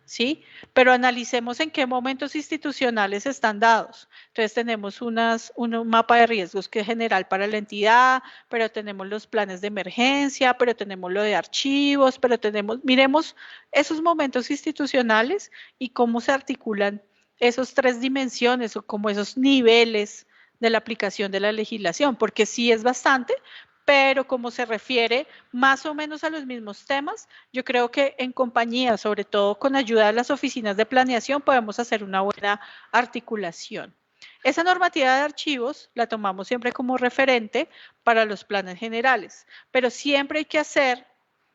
¿sí? Pero analicemos en qué momentos institucionales están dados. Entonces tenemos un mapa de riesgos que es general para la entidad, pero tenemos los planes de emergencia, pero tenemos lo de archivos, pero miremos esos momentos institucionales y cómo se articulan esos 3 dimensiones o como esos niveles de la aplicación de la legislación, porque sí es bastante, pero como se refiere más o menos a los mismos temas, yo creo que en compañía, sobre todo con ayuda de las oficinas de planeación, podemos hacer una buena articulación. Esa normativa de archivos la tomamos siempre como referente para los planes generales, pero siempre hay que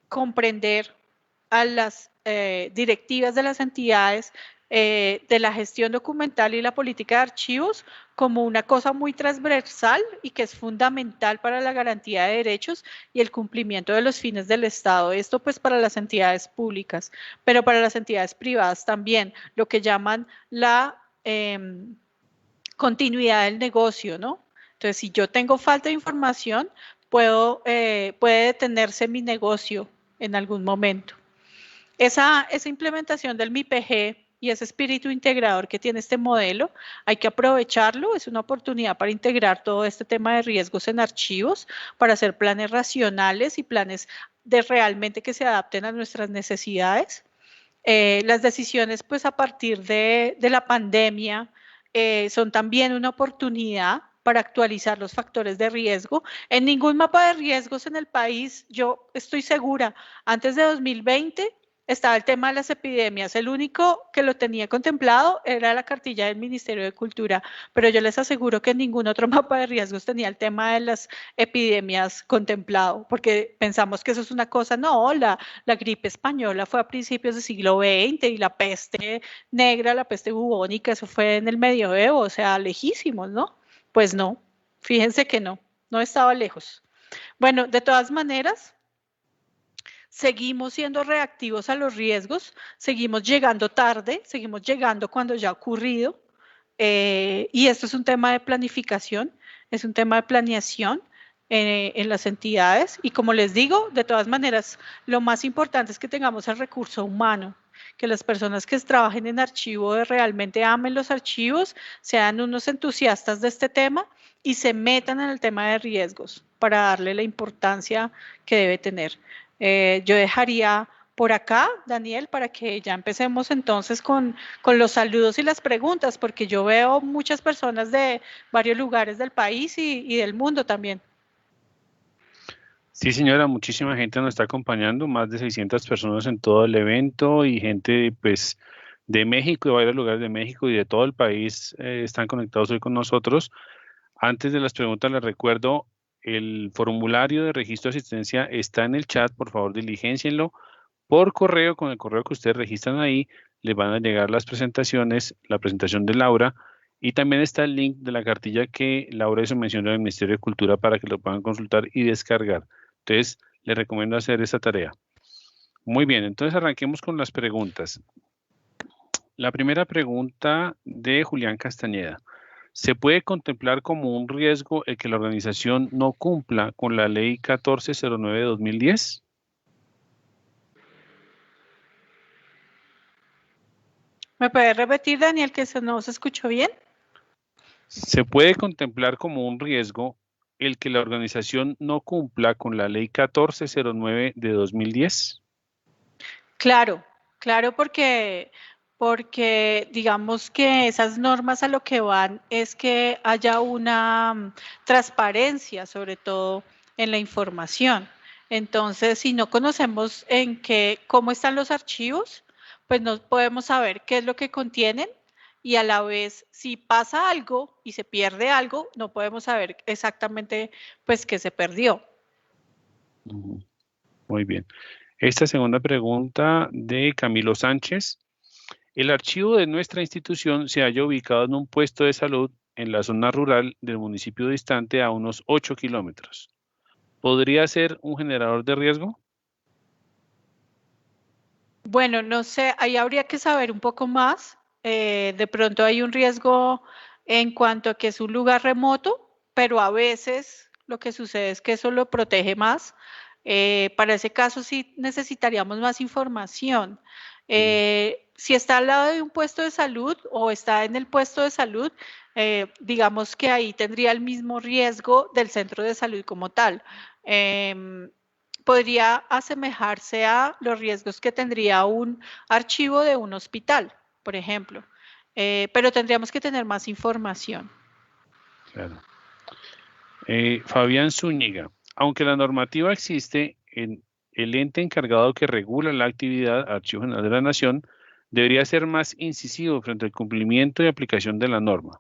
comprender a las directivas de las entidades de la gestión documental y la política de archivos como una cosa muy transversal y que es fundamental para la garantía de derechos y el cumplimiento de los fines del Estado. Esto pues para las entidades públicas, pero para las entidades privadas también, lo que llaman la continuidad del negocio, ¿no? Entonces, si yo tengo falta de información, puede detenerse mi negocio en algún momento. Esa implementación del MIPG y ese espíritu integrador que tiene este modelo, hay que aprovecharlo, es una oportunidad para integrar todo este tema de riesgos en archivos, para hacer planes racionales y planes de realmente que se adapten a nuestras necesidades. Las decisiones pues a partir de la pandemia son también una oportunidad para actualizar los factores de riesgo. En ningún mapa de riesgos en el país, yo estoy segura, antes de 2020 estaba el tema de las epidemias. El único que lo tenía contemplado era la cartilla del Ministerio de Cultura, pero yo les aseguro que ningún otro mapa de riesgos tenía el tema de las epidemias contemplado, porque pensamos que eso es una cosa, no, la gripe española fue a principios del siglo XX y la peste negra, la peste bubónica, eso fue en el medioevo, o sea, lejísimos, ¿no? Pues no, fíjense que no estaba lejos. Bueno, de todas maneras, seguimos siendo reactivos a los riesgos, seguimos llegando tarde, seguimos llegando cuando ya ha ocurrido, y esto es un tema de planificación, es un tema de planeación en las entidades, y como les digo, de todas maneras, lo más importante es que tengamos el recurso humano, que las personas que trabajen en archivo realmente amen los archivos, sean unos entusiastas de este tema y se metan en el tema de riesgos para darle la importancia que debe tener. Yo dejaría por acá, Daniel, para que ya empecemos entonces con los saludos y las preguntas, porque yo veo muchas personas de varios lugares del país y del mundo también. Sí, señora, muchísima gente nos está acompañando, más de 600 personas en todo el evento y gente pues de México, de varios lugares de México y de todo el país están conectados hoy con nosotros. Antes de las preguntas les recuerdo, el formulario de registro de asistencia está en el chat, por favor diligéncienlo por correo, con el correo que ustedes registran ahí, les van a llegar las presentaciones, la presentación de Laura y también está el link de la cartilla que Laura hizo mención del Ministerio de Cultura para que lo puedan consultar y descargar. Entonces, les recomiendo hacer esa tarea. Muy bien, entonces arranquemos con las preguntas. La primera pregunta de Julián Castañeda. ¿Se puede contemplar como un riesgo el que la organización no cumpla con la Ley 1409 de 2010? ¿Me puede repetir, Daniel, que no se escuchó bien? ¿Se puede contemplar como un riesgo el que la organización no cumpla con la Ley 1409 de 2010? Claro, claro, porque digamos que esas normas a lo que van es que haya una transparencia, sobre todo en la información. Entonces, si no conocemos cómo están los archivos, pues no podemos saber qué es lo que contienen y a la vez, si pasa algo y se pierde algo, no podemos saber exactamente pues qué se perdió. Muy bien. Esta segunda pregunta de Camilo Sánchez. El archivo de nuestra institución se halla ubicado en un puesto de salud en la zona rural del municipio distante a unos 8 kilómetros. ¿Podría ser un generador de riesgo? Bueno, no sé, ahí habría que saber un poco más. De pronto hay un riesgo en cuanto a que es un lugar remoto, pero a veces lo que sucede es que eso lo protege más. Para ese caso sí necesitaríamos más información. Si está al lado de un puesto de salud o está en el puesto de salud, digamos que ahí tendría el mismo riesgo del centro de salud como tal. Podría asemejarse a los riesgos que tendría un archivo de un hospital, por ejemplo, pero tendríamos que tener más información. Claro. Fabián Zúñiga, aunque la normativa existe, el ente encargado que regula la actividad, Archivo General de la Nación, debería ser más incisivo frente al cumplimiento y aplicación de la norma.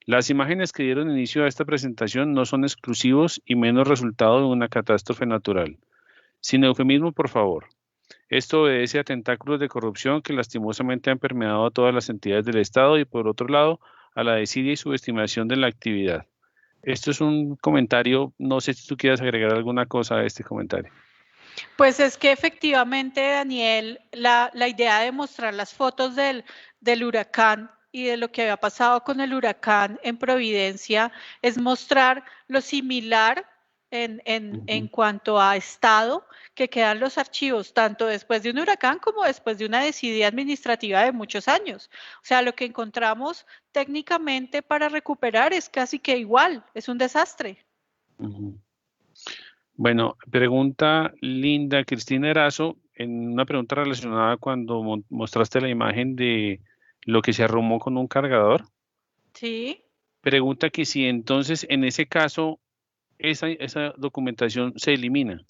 Las imágenes que dieron inicio a esta presentación no son exclusivos y menos resultado de una catástrofe natural. Sin eufemismo, por favor. Esto obedece a tentáculos de corrupción que lastimosamente han permeado a todas las entidades del Estado y, por otro lado, a la desidia y subestimación de la actividad. Esto es un comentario, no sé si tú quieras agregar alguna cosa a este comentario. Pues es que efectivamente, Daniel, la idea de mostrar las fotos del huracán y de lo que había pasado con el huracán en Providencia es mostrar lo similar en cuanto a estado que quedan los archivos, tanto después de un huracán como después de una desidia administrativa de muchos años. O sea, lo que encontramos técnicamente para recuperar es casi que igual, es un desastre. Bueno, pregunta Linda Cristina Erazo, en una pregunta relacionada cuando mostraste la imagen de lo que se arrumó con un cargador. Sí. Pregunta que si entonces en ese caso esa documentación se elimina.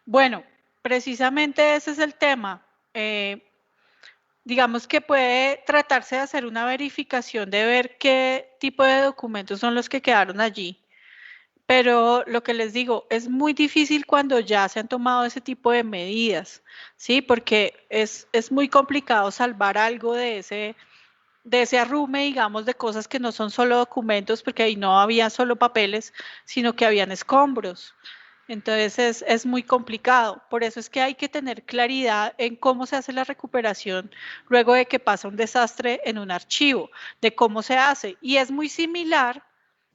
Bueno, precisamente ese es el tema. Digamos que puede tratarse de hacer una verificación de ver qué tipo de documentos son los que quedaron allí. Pero lo que les digo, es muy difícil cuando ya se han tomado ese tipo de medidas, ¿sí? Porque es muy complicado salvar algo de ese arrume, digamos, de cosas que no son solo documentos, porque ahí no había solo papeles, sino que habían escombros. Entonces es muy complicado. Por eso es que hay que tener claridad en cómo se hace la recuperación luego de que pasa un desastre en un archivo, de cómo se hace. Y es muy similar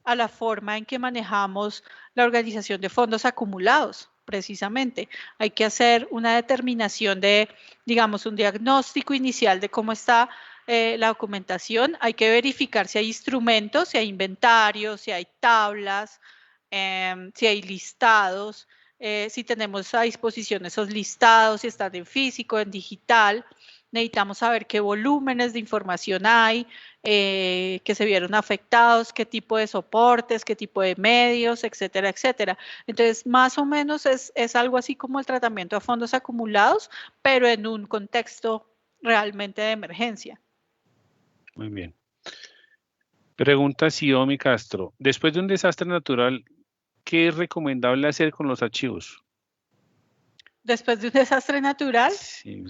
a la forma en que manejamos la organización de fondos acumulados, precisamente. Hay que hacer una determinación de, digamos, un diagnóstico inicial de cómo está la documentación. Hay que verificar si hay instrumentos, si hay inventarios, si hay tablas, si hay listados, si tenemos a disposición esos listados, si están en físico, en digital. Necesitamos saber qué volúmenes de información hay, que se vieron afectados, qué tipo de soportes, qué tipo de medios, etcétera, etcétera. Entonces, más o menos es algo así como el tratamiento a fondos acumulados, pero en un contexto realmente de emergencia. Muy bien. Pregunta Xiaomi Castro. Después de un desastre natural, ¿qué es recomendable hacer con los archivos? Después de un desastre natural, Sí.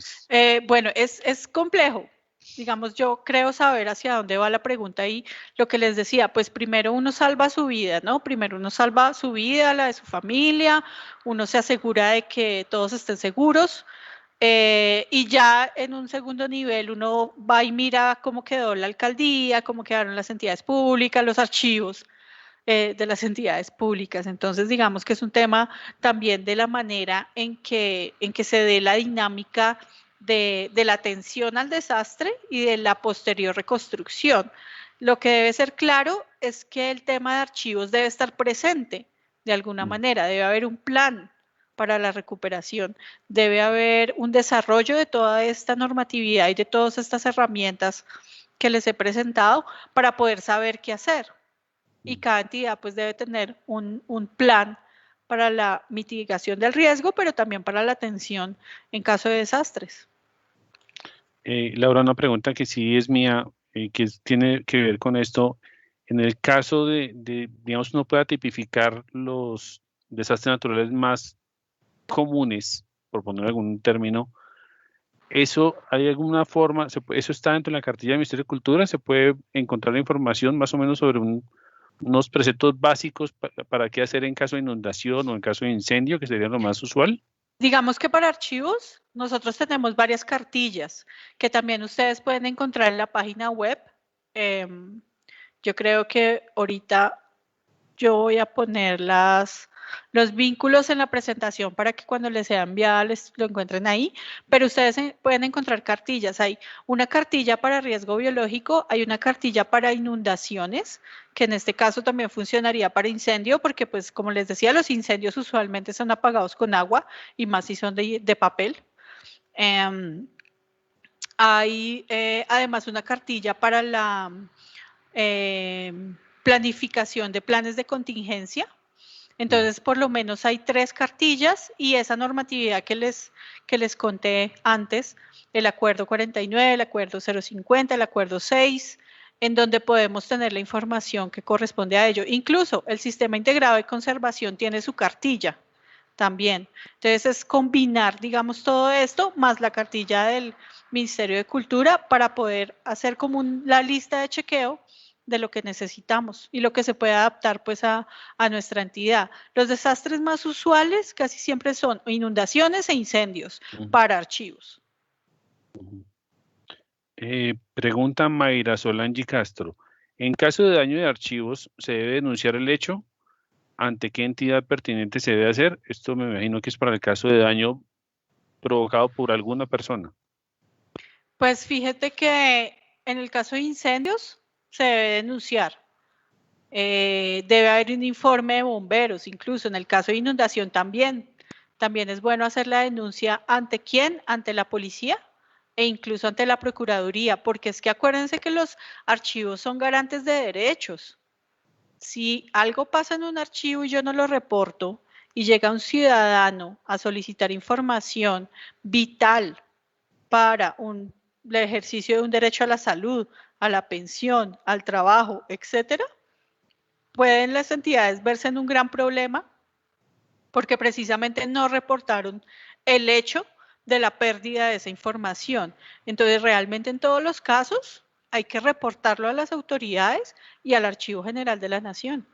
bueno, es complejo. Digamos, yo creo saber hacia dónde va la pregunta y lo que les decía, pues primero uno salva su vida, ¿no? Primero uno salva su vida, la de su familia, uno se asegura de que todos estén seguros, y ya en un segundo nivel uno va y mira cómo quedó la alcaldía, cómo quedaron las entidades públicas, los archivos de las entidades públicas. Entonces, digamos que es un tema también de la manera en que se dé la dinámica de la atención al desastre y de la posterior reconstrucción. Lo que debe ser claro es que el tema de archivos debe estar presente de alguna manera, debe haber un plan para la recuperación, debe haber un desarrollo de toda esta normatividad y de todas estas herramientas que les he presentado para poder saber qué hacer. Y cada entidad pues debe tener un plan para la mitigación del riesgo, pero también para la atención en caso de desastres. Laura, una pregunta que sí es mía, que tiene que ver con esto. En el caso digamos, uno pueda tipificar los desastres naturales más comunes, por poner algún término, ¿eso hay alguna forma, eso está dentro de la cartilla del Ministerio de Cultura? ¿Se puede encontrar la información más o menos sobre unos preceptos básicos para qué hacer en caso de inundación o en caso de incendio, que sería lo más usual? Digamos que para archivos nosotros tenemos varias cartillas que también ustedes pueden encontrar en la página web. Yo creo que ahorita yo voy a poner los vínculos en la presentación para que cuando les sea enviada les lo encuentren ahí, pero ustedes pueden encontrar cartillas. Hay una cartilla para riesgo biológico, hay una cartilla para inundaciones, que en este caso también funcionaría para incendio, porque pues como les decía, los incendios usualmente son apagados con agua y más si son de papel. Hay además una cartilla para la planificación de planes de contingencia. Entonces, por lo menos hay 3 cartillas y esa normatividad que les conté antes, el acuerdo 49, el acuerdo 050, el acuerdo 6, en donde podemos tener la información que corresponde a ello. Incluso el sistema integrado de conservación tiene su cartilla también. Entonces es combinar, digamos, todo esto más la cartilla del Ministerio de Cultura para poder hacer como la lista de chequeo de lo que necesitamos y lo que se puede adaptar pues a nuestra entidad. Los desastres más usuales casi siempre son inundaciones e incendios para archivos. Pregunta Mayra Solangi Castro. En caso de daño de archivos, ¿se debe denunciar el hecho? ¿Ante qué entidad pertinente se debe hacer? Esto me imagino que es para el caso de daño provocado por alguna persona. Pues fíjate que en el caso de incendios se debe denunciar. Debe haber un informe de bomberos, incluso en el caso de inundación también. También es bueno hacer la denuncia ante quién, ante la policía e incluso ante la Procuraduría, porque es que acuérdense que los archivos son garantes de derechos. Si algo pasa en un archivo y yo no lo reporto y llega un ciudadano a solicitar información vital para el ejercicio de un derecho a la salud, a la pensión, al trabajo, etcétera, pueden las entidades verse en un gran problema porque precisamente no reportaron el hecho de la pérdida de esa información. Entonces, realmente en todos los casos hay que reportarlo a las autoridades y al Archivo General de la Nación.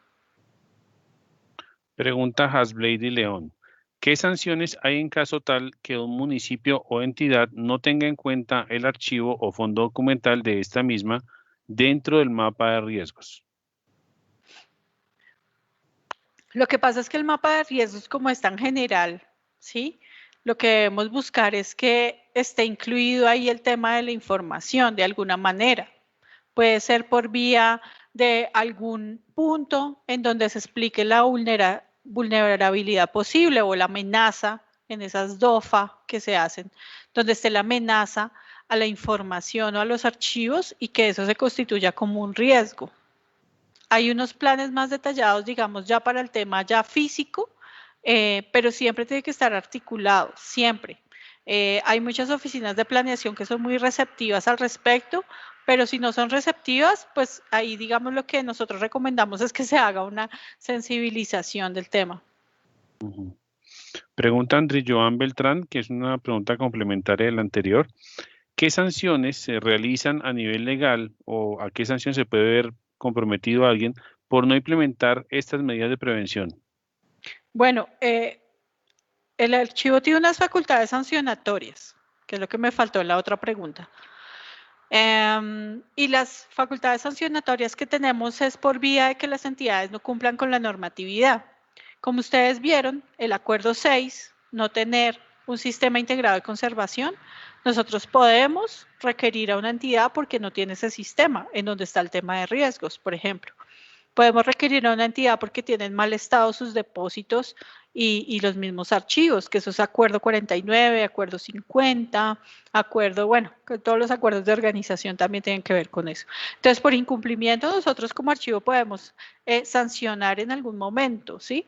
Pregunta Hasblady León. ¿Qué sanciones hay en caso tal que un municipio o entidad no tenga en cuenta el archivo o fondo documental de esta misma dentro del mapa de riesgos? Lo que pasa es que el mapa de riesgos, como es tan general, ¿sí? Lo que debemos buscar es que esté incluido ahí el tema de la información de alguna manera. Puede ser por vía de algún punto en donde se explique la vulnerabilidad posible o la amenaza en esas DOFA que se hacen, donde esté la amenaza a la información o a los archivos y que eso se constituya como un riesgo. Hay unos planes más detallados, digamos, ya para el tema ya físico, pero siempre tiene que estar articulado, siempre. Hay muchas oficinas de planeación que son muy receptivas al respecto, pero si no son receptivas, pues ahí digamos lo que nosotros recomendamos es que se haga una sensibilización del tema. Pregunta André Joan Beltrán, que es una pregunta complementaria de la anterior. ¿Qué sanciones se realizan a nivel legal o a qué sanción se puede ver comprometido a alguien por no implementar estas medidas de prevención? Bueno, el archivo tiene unas facultades sancionatorias, que es lo que me faltó en la otra pregunta. Y las facultades sancionatorias que tenemos es por vía de que las entidades no cumplan con la normatividad. Como ustedes vieron, el acuerdo 6, no tener un sistema integrado de conservación, nosotros podemos requerir a una entidad porque no tiene ese sistema, en donde está el tema de riesgos, por ejemplo. Podemos requerir a una entidad porque tienen mal estado sus depósitos y los mismos archivos, que eso es acuerdo 49, acuerdo 50, acuerdo, bueno, que todos los acuerdos de organización también tienen que ver con eso. Entonces, por incumplimiento, nosotros como archivo podemos sancionar en algún momento, ¿sí?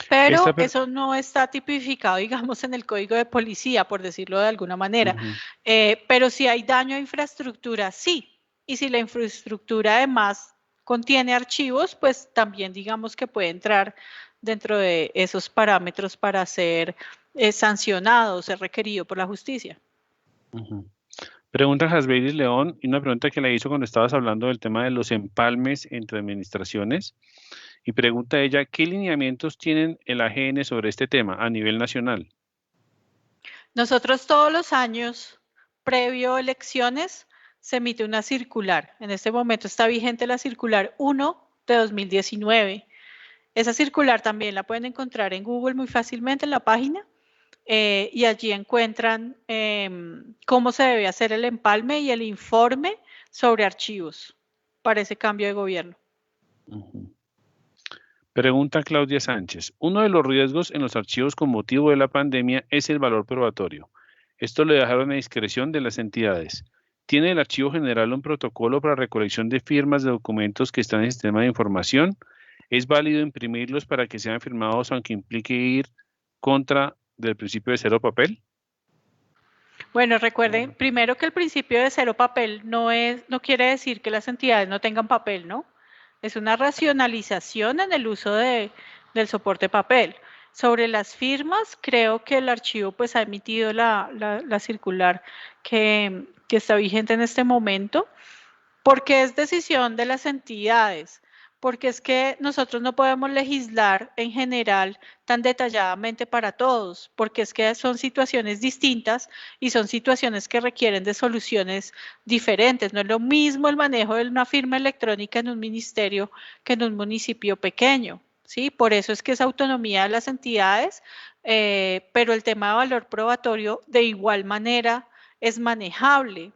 Pero eso no está tipificado, digamos, en el código de policía, por decirlo de alguna manera. Pero si hay daño a infraestructura, sí. Y si la infraestructura además contiene archivos, pues también digamos que puede entrar dentro de esos parámetros para ser sancionado o ser requerido por la justicia. Pregunta Hasbeiris León, y una pregunta que le hizo cuando estabas hablando del tema de los empalmes entre administraciones. Y pregunta ella, ¿qué lineamientos tienen el AGN sobre este tema a nivel nacional? Nosotros todos los años, previo a elecciones, se emite una circular. En este momento está vigente la circular 1 de 2019. Esa circular también la pueden encontrar en Google muy fácilmente en la página y allí encuentran cómo se debe hacer el empalme y el informe sobre archivos para ese cambio de gobierno. Pregunta Claudia Sánchez. Uno de los riesgos en los archivos con motivo de la pandemia es el valor probatorio. Esto lo dejaron a discreción de las entidades. ¿Tiene el Archivo General un protocolo para recolección de firmas de documentos que están en el sistema de información? ¿Es válido imprimirlos para que sean firmados aunque implique ir contra del principio de cero papel? Bueno, recuerden primero que el principio de cero papel no quiere decir que las entidades no tengan papel, ¿no? Es una racionalización en el uso del soporte papel. Sobre las firmas, creo que el archivo pues ha emitido la circular que está vigente en este momento, porque es decisión de las entidades, porque es que nosotros no podemos legislar en general tan detalladamente para todos, porque es que son situaciones distintas y son situaciones que requieren de soluciones diferentes. No es lo mismo el manejo de una firma electrónica en un ministerio que en un municipio pequeño. ¿Sí? Por eso es que es autonomía de las entidades, pero el tema de valor probatorio de igual manera es manejable.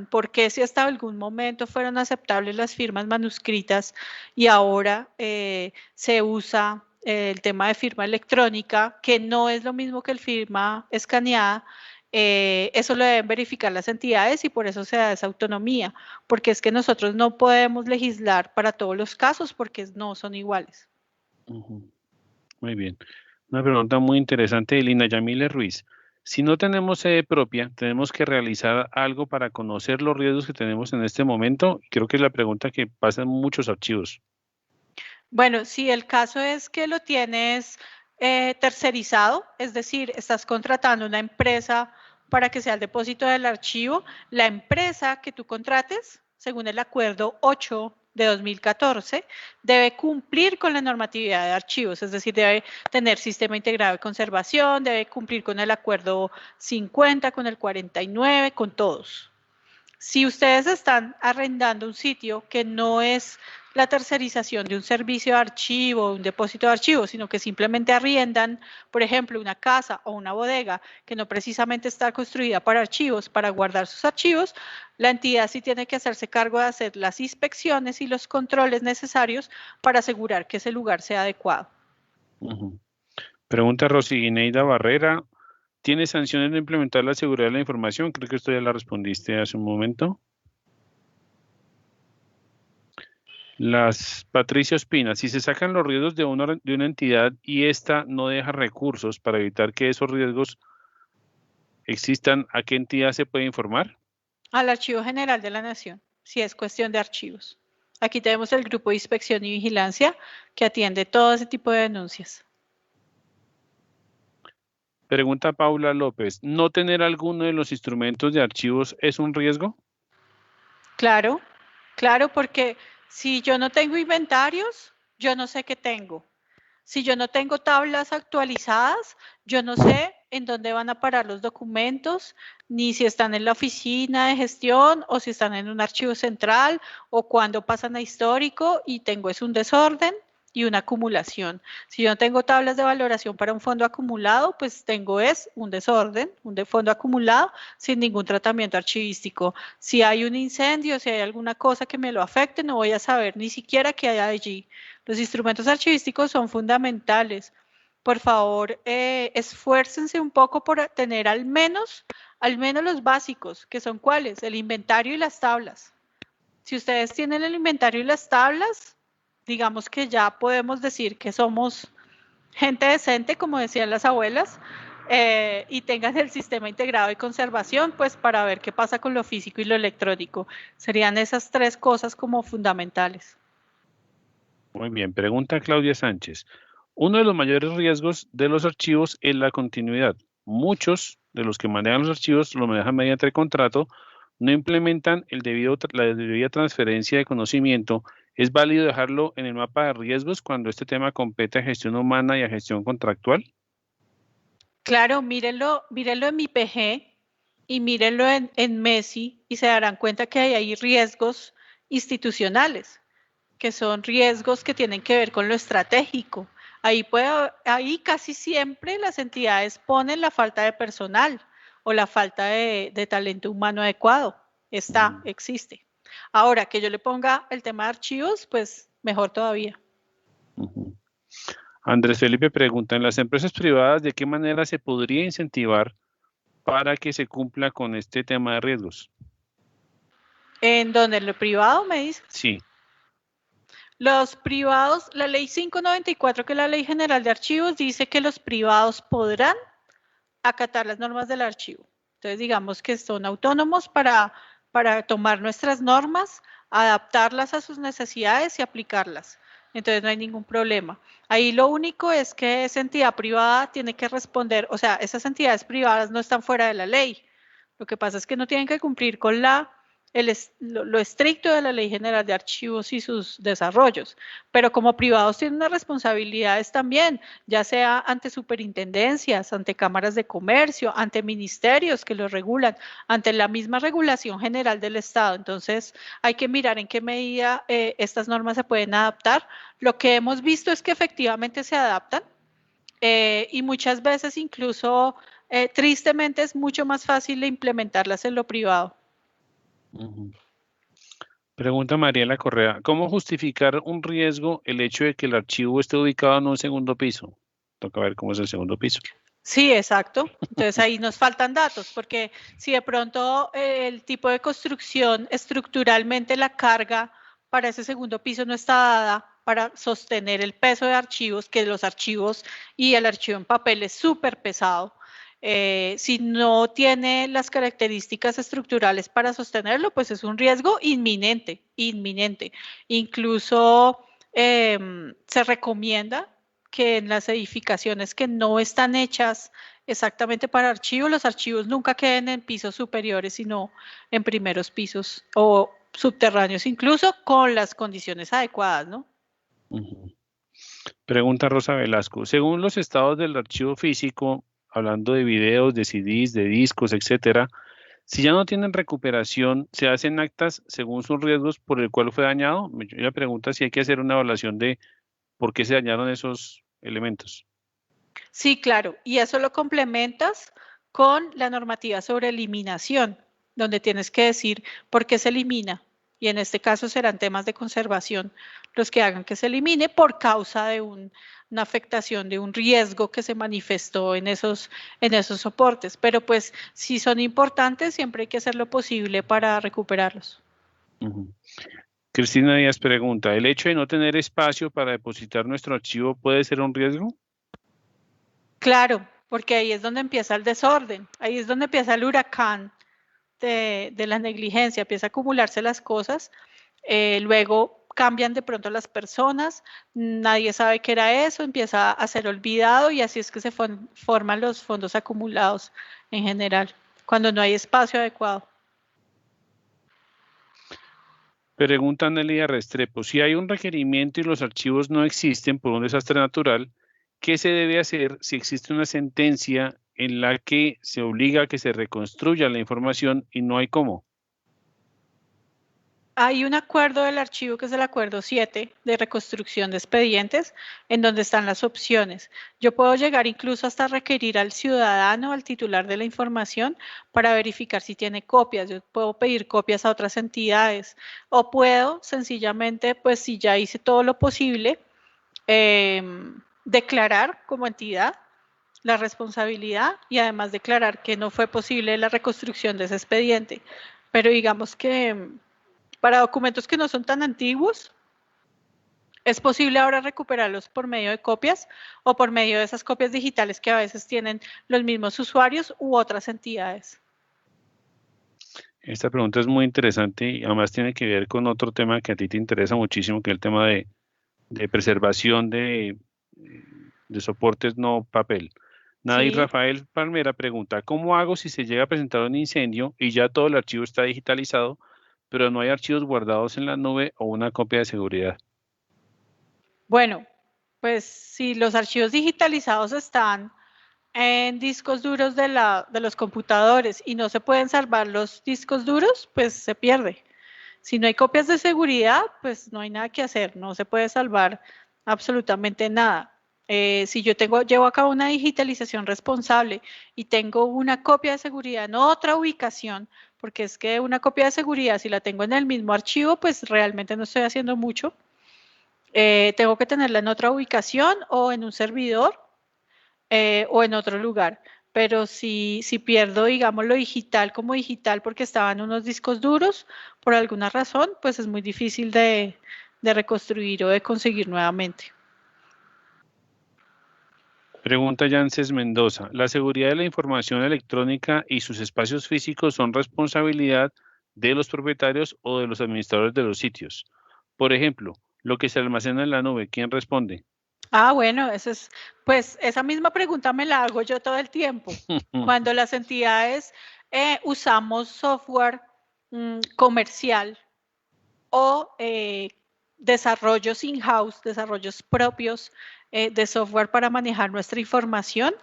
¿Por qué si hasta algún momento fueron aceptables las firmas manuscritas y ahora se usa el tema de firma electrónica, que no es lo mismo que el firma escaneada? Eso lo deben verificar las entidades y por eso se da esa autonomía, porque es que nosotros no podemos legislar para todos los casos porque no son iguales. Muy bien. Una pregunta muy interesante de Lina Yamile Ruiz. Si no tenemos sede propia, tenemos que realizar algo para conocer los riesgos que tenemos en este momento. Creo que es la pregunta que pasa en muchos archivos. Bueno, si el caso es que lo tienes tercerizado, es decir, estás contratando una empresa para que sea el depósito del archivo, la empresa que tú contrates, según el acuerdo 8 de 2014, debe cumplir con la normatividad de archivos, es decir, debe tener sistema integrado de conservación, debe cumplir con el acuerdo 50, con el 49, con todos. Si ustedes están arrendando un sitio que no es la tercerización de un servicio de archivo, un depósito de archivos, sino que simplemente arriendan, por ejemplo, una casa o una bodega que no precisamente está construida para archivos, para guardar sus archivos, la entidad sí tiene que hacerse cargo de hacer las inspecciones y los controles necesarios para asegurar que ese lugar sea adecuado. Pregunta Rosiguineida Barrera. ¿Tiene sanciones de implementar la seguridad de la información? Creo que esto ya la respondiste hace un momento. Patricia Ospina, si se sacan los riesgos de una entidad y ésta no deja recursos para evitar que esos riesgos existan, ¿a qué entidad se puede informar? Al Archivo General de la Nación, si es cuestión de archivos. Aquí tenemos el grupo de inspección y vigilancia que atiende todo ese tipo de denuncias. Pregunta Paula López, ¿no tener alguno de los instrumentos de archivos es un riesgo? Claro, claro, porque si yo no tengo inventarios, yo no sé qué tengo. Si yo no tengo tablas actualizadas, yo no sé en dónde van a parar los documentos, ni si están en la oficina de gestión o si están en un archivo central o cuándo pasan a histórico y tengo es un desorden y una acumulación. Si yo no tengo tablas de valoración para un fondo acumulado, pues tengo es un desorden, un fondo acumulado sin ningún tratamiento archivístico. Si hay un incendio, si hay alguna cosa que me lo afecte, no voy a saber ni siquiera qué hay allí. Los instrumentos archivísticos son fundamentales. Por favor, esfuércense un poco por tener al menos los básicos, que son cuáles, el inventario y las tablas. Si ustedes tienen el inventario y las tablas, digamos que ya podemos decir que somos gente decente, como decían las abuelas, y tengan el sistema integrado de conservación, pues para ver qué pasa con lo físico y lo electrónico. Serían esas tres cosas como fundamentales. Muy bien, pregunta Claudia Sánchez. Uno de los mayores riesgos de los archivos es la continuidad. Muchos de los que manejan los archivos lo manejan mediante el contrato, no implementan la debida transferencia de conocimiento. ¿Es válido dejarlo en el mapa de riesgos cuando este tema compete a gestión humana y a gestión contractual? Claro, mírenlo en mi PG y mírenlo en Messi y se darán cuenta que hay riesgos institucionales, que son riesgos que tienen que ver con lo estratégico. Ahí casi siempre las entidades ponen la falta de personal o la falta de talento humano adecuado. Existe. Ahora, que yo le ponga el tema de archivos, pues mejor todavía. Andrés Felipe pregunta, ¿en las empresas privadas de qué manera se podría incentivar para que se cumpla con este tema de riesgos? ¿En donde lo privado me dice? Sí. Los privados, la ley 594, que es la ley general de archivos, dice que los privados podrán acatar las normas del archivo. Entonces, digamos que son autónomos para tomar nuestras normas, adaptarlas a sus necesidades y aplicarlas. entonces no hay ningún problema. Ahí lo único es que esa entidad privada tiene que responder, o sea, esas entidades privadas no están fuera de la ley. Lo que pasa es que no tienen que cumplir con lo estricto de la Ley General de Archivos y sus desarrollos, pero como privados tienen unas responsabilidades también, ya sea ante superintendencias, ante cámaras de comercio, ante ministerios que los regulan, ante la misma regulación general del Estado. Entonces, hay que mirar en qué medida estas normas se pueden adaptar. Lo que hemos visto es que efectivamente se adaptan y muchas veces incluso, tristemente, es mucho más fácil de implementarlas en lo privado. Pregunta Mariela Correa, ¿cómo justificar un riesgo el hecho de que el archivo esté ubicado en un segundo piso? Toca ver cómo es el segundo piso. Sí, exacto. Entonces ahí nos faltan datos, porque si de pronto el tipo de construcción, estructuralmente la carga para ese segundo piso no está dada para sostener el peso de archivos, que los archivos y el archivo en papel es súper pesado. Si no tiene las características estructurales para sostenerlo, pues es un riesgo inminente, inminente. Incluso se recomienda que en las edificaciones que no están hechas exactamente para archivos, los archivos nunca queden en pisos superiores, sino en primeros pisos o subterráneos, incluso con las condiciones adecuadas, ¿no? Pregunta Rosa Velasco, según los estados del archivo físico, hablando de videos, de CDs, de discos, etcétera, si ya no tienen recuperación, ¿se hacen actas según sus riesgos por el cual fue dañado? La pregunta es si hay que hacer una evaluación de por qué se dañaron esos elementos. Sí, claro, y eso lo complementas con la normativa sobre eliminación, donde tienes que decir por qué se elimina. Y en este caso serán temas de conservación los que hagan que se elimine por causa de una afectación, de un riesgo que se manifestó en esos soportes. Pero pues si son importantes, siempre hay que hacer lo posible para recuperarlos. Cristina Díaz pregunta, ¿el hecho de no tener espacio para depositar nuestro archivo puede ser un riesgo? Claro, porque ahí es donde empieza el desorden, ahí es donde empieza el huracán de la negligencia, empieza a acumularse las cosas, luego cambian de pronto las personas, nadie sabe qué era eso, empieza a ser olvidado y así es que se forman los fondos acumulados en general, cuando no hay espacio adecuado. Pregunta Nelia Restrepo, si hay un requerimiento y los archivos no existen por un desastre natural, ¿qué se debe hacer si existe una sentencia en la que se obliga a que se reconstruya la información y no hay cómo? Hay un acuerdo del archivo que es el acuerdo 7 de reconstrucción de expedientes en donde están las opciones. Yo puedo llegar incluso hasta requerir al ciudadano, al titular de la información para verificar si tiene copias. Yo puedo pedir copias a otras entidades o puedo sencillamente, pues si ya hice todo lo posible, declarar como entidad la responsabilidad y además declarar que no fue posible la reconstrucción de ese expediente. Pero digamos que para documentos que no son tan antiguos, es posible ahora recuperarlos por medio de copias o por medio de esas copias digitales que a veces tienen los mismos usuarios u otras entidades. Esta pregunta es muy interesante y además tiene que ver con otro tema que a ti te interesa muchísimo, que es el tema de preservación de soportes no papel. Nadir Sí. Rafael Palmera pregunta, ¿cómo hago si se llega a presentar un incendio y ya todo el archivo está digitalizado, pero no hay archivos guardados en la nube o una copia de seguridad? Bueno, pues si los archivos digitalizados están en discos duros de los computadores y no se pueden salvar los discos duros, pues se pierde. Si no hay copias de seguridad, pues no hay nada que hacer, no se puede salvar absolutamente nada. Si yo llevo a cabo una digitalización responsable y tengo una copia de seguridad en otra ubicación, porque es que una copia de seguridad, si la tengo en el mismo archivo, pues realmente no estoy haciendo mucho. Tengo que tenerla en otra ubicación o en un servidor o en otro lugar. Pero si pierdo, digamos, lo digital como digital porque estaba en unos discos duros, por alguna razón, pues es muy difícil de reconstruir o de conseguir nuevamente. Pregunta Yances Mendoza, ¿la seguridad de la información electrónica y sus espacios físicos son responsabilidad de los propietarios o de los administradores de los sitios? Por ejemplo, lo que se almacena en la nube, ¿quién responde? Bueno, pues esa misma pregunta me la hago yo todo el tiempo. Cuando las entidades usamos software comercial o desarrollos in-house, desarrollos propios de software para manejar nuestra información,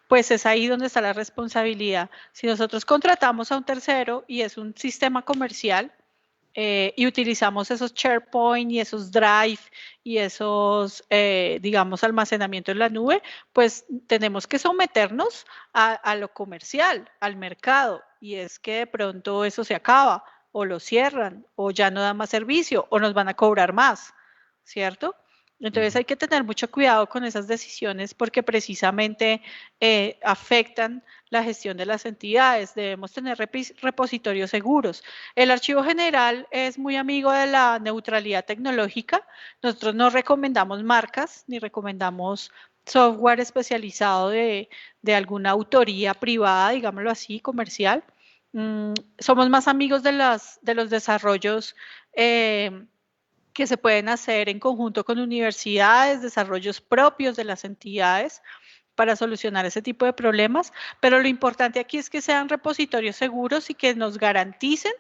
pues es ahí donde está la responsabilidad. Si nosotros contratamos a un tercero y es un sistema comercial, y utilizamos esos SharePoint y esos Drive y esos, digamos, almacenamiento en la nube, pues tenemos que someternos a lo comercial, al mercado, y es que de pronto eso se acaba, o lo cierran, o ya no da más servicio, o nos van a cobrar más, ¿cierto? Entonces hay que tener mucho cuidado con esas decisiones porque precisamente afectan la gestión de las entidades. Debemos tener repositorios seguros. El archivo general es muy amigo de la neutralidad tecnológica. Nosotros no recomendamos marcas ni recomendamos software especializado de alguna autoría privada, digámoslo así, comercial. Somos más amigos de los desarrollos que se pueden hacer en conjunto con universidades, desarrollos propios de las entidades para solucionar ese tipo de problemas, pero lo importante aquí es que sean repositorios seguros y que nos garanticen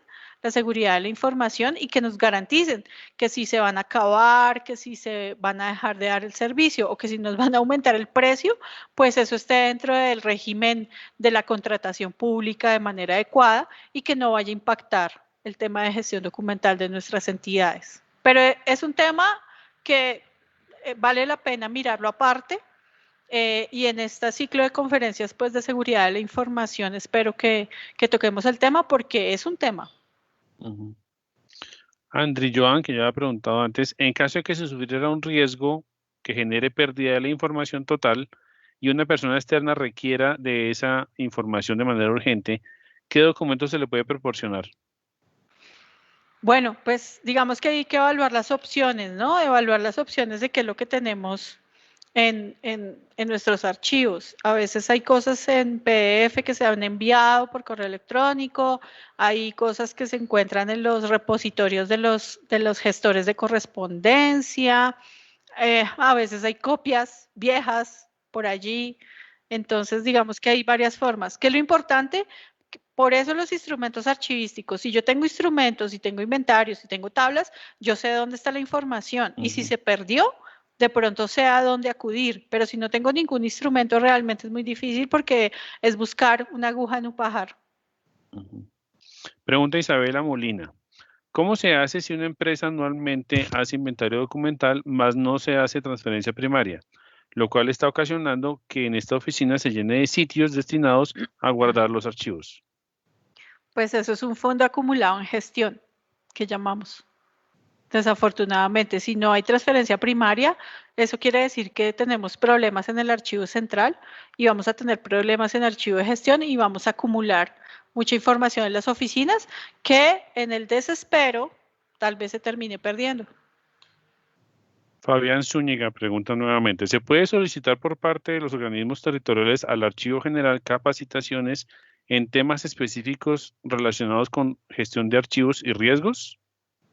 la seguridad de la información y que nos garanticen que si se van a acabar, que si se van a dejar de dar el servicio o que si nos van a aumentar el precio, pues eso esté dentro del régimen de la contratación pública de manera adecuada y que no vaya a impactar el tema de gestión documental de nuestras entidades. Pero es un tema que vale la pena mirarlo aparte y en este ciclo de conferencias pues, de seguridad de la información espero que toquemos el tema porque es un tema. Andri Joan, que ya había preguntado antes, en caso de que se sufriera un riesgo que genere pérdida de la información total y una persona externa requiera de esa información de manera urgente, ¿qué documentos se le puede proporcionar? Bueno, pues digamos que hay que evaluar las opciones, ¿no? Evaluar las opciones de qué es lo que tenemos en nuestros archivos. A veces hay cosas en PDF que se han enviado por correo electrónico, hay cosas que se encuentran en los repositorios de los gestores de correspondencia, a veces hay copias viejas por allí. Entonces, digamos que hay varias formas. ¿Qué es lo importante? Por eso los instrumentos archivísticos, si yo tengo instrumentos, si tengo inventarios, si tengo tablas, yo sé dónde está la información. Y si se perdió, de pronto sé a dónde acudir. Pero si no tengo ningún instrumento, realmente es muy difícil porque es buscar una aguja en un pajar. Pregunta Isabela Molina. ¿Cómo se hace si una empresa anualmente hace inventario documental, más no se hace transferencia primaria? Lo cual está ocasionando que en esta oficina se llene de sitios destinados a guardar los archivos. Pues eso es un fondo acumulado en gestión, que llamamos. Desafortunadamente, si no hay transferencia primaria, eso quiere decir que tenemos problemas en el archivo central y vamos a tener problemas en el archivo de gestión y vamos a acumular mucha información en las oficinas que en el desespero tal vez se termine perdiendo. Fabián Zúñiga pregunta nuevamente, ¿se puede solicitar por parte de los organismos territoriales al Archivo General capacitaciones en temas específicos relacionados con gestión de archivos y riesgos?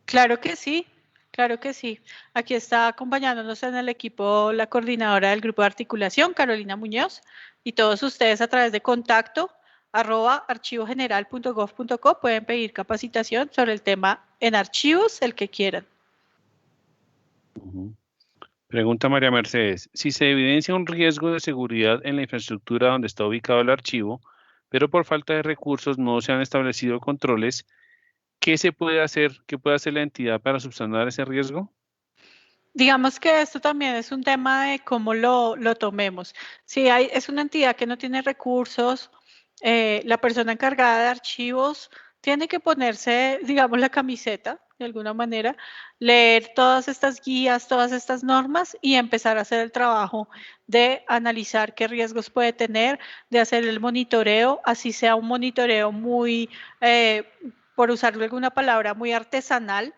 Claro que sí, claro que sí. Aquí está acompañándonos en el equipo la coordinadora del grupo de articulación, Carolina Muñoz, y todos ustedes a través de contacto @archivogeneral.gov.co pueden pedir capacitación sobre el tema en archivos, el que quieran. Pregunta María Mercedes, si se evidencia un riesgo de seguridad en la infraestructura donde está ubicado el archivo, pero por falta de recursos no se han establecido controles, ¿qué se puede hacer? ¿Qué puede hacer la entidad para subsanar ese riesgo? Digamos que esto también es un tema de cómo lo tomemos. Si es una entidad que no tiene recursos, la persona encargada de archivos tiene que ponerse, digamos, la camiseta de alguna manera, leer todas estas guías, todas estas normas y empezar a hacer el trabajo de analizar qué riesgos puede tener, de hacer el monitoreo, así sea un monitoreo muy, por usarle alguna palabra, muy artesanal,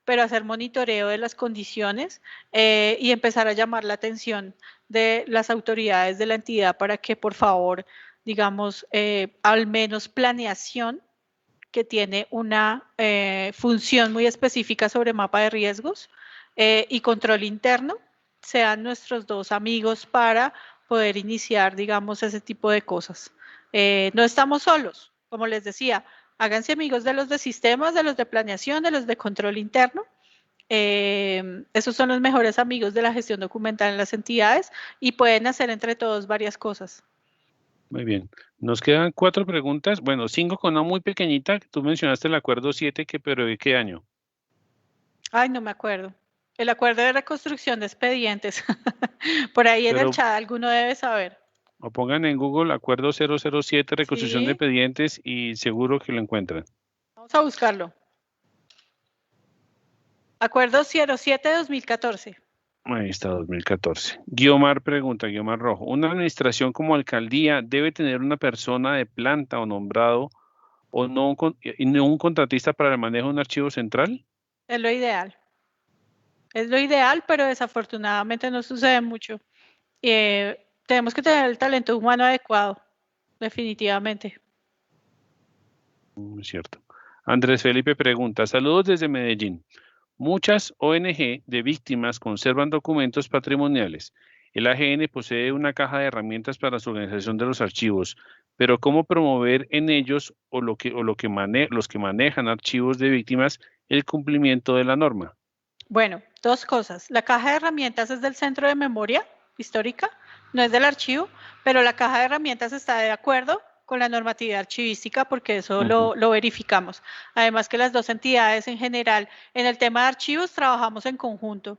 pero hacer monitoreo de las condiciones y empezar a llamar la atención de las autoridades de la entidad para que por favor, digamos, al menos planeación que tiene una función muy específica sobre mapa de riesgos, y control interno sean nuestros dos amigos para poder iniciar, digamos, ese tipo de cosas. No estamos solos, como les decía, háganse amigos de los de sistemas, de los de planeación, de los de control interno. Esos son los mejores amigos de la gestión documental en las entidades y pueden hacer entre todos varias cosas. Muy bien. Nos quedan 4 preguntas. Bueno, 5 con una muy pequeñita. Tú mencionaste el acuerdo 7, pero ¿de qué año? Ay, no me acuerdo. El acuerdo de reconstrucción de expedientes. Por ahí en el Pero chat alguno debe saber. o pongan en Google acuerdo 007, reconstrucción de Sí, expedientes y seguro que lo encuentran. vamos a buscarlo. Acuerdo 07-2014. Ahí está, 2014. Guiomar pregunta, Guiomar Rojo. ¿Una administración como alcaldía debe tener una persona de planta o nombrado o no y no un contratista para el manejo de un archivo central? Es lo ideal. Es lo ideal, pero desafortunadamente no sucede mucho. Tenemos que tener el talento humano adecuado, definitivamente. Es cierto. Andrés Felipe pregunta, saludos desde Medellín. Muchas ONG de víctimas conservan documentos patrimoniales. El AGN posee una caja de herramientas para su organización de los archivos, pero ¿cómo promover en ellos los que manejan archivos de víctimas el cumplimiento de la norma? Bueno, dos cosas. La caja de herramientas es del Centro de Memoria Histórica, no es del archivo, pero la caja de herramientas está de acuerdo con la normatividad archivística porque eso Ujú. lo verificamos. Además que las dos entidades en general en el tema de archivos trabajamos en conjunto.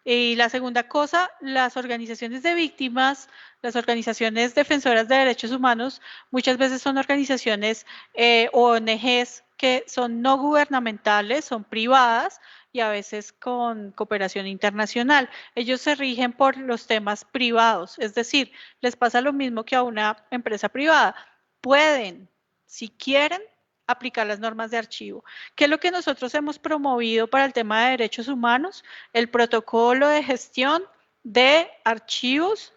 Y la segunda cosa, las organizaciones de víctimas, las organizaciones defensoras de derechos humanos, muchas veces son organizaciones ONGs que son no gubernamentales, son privadas y a veces con cooperación internacional. Ellos se rigen por los temas privados, es decir, les pasa lo mismo que a una empresa privada. Pueden, si quieren, aplicar las normas de archivo. ¿Qué es lo que nosotros hemos promovido para el tema de derechos humanos? El protocolo de gestión de archivos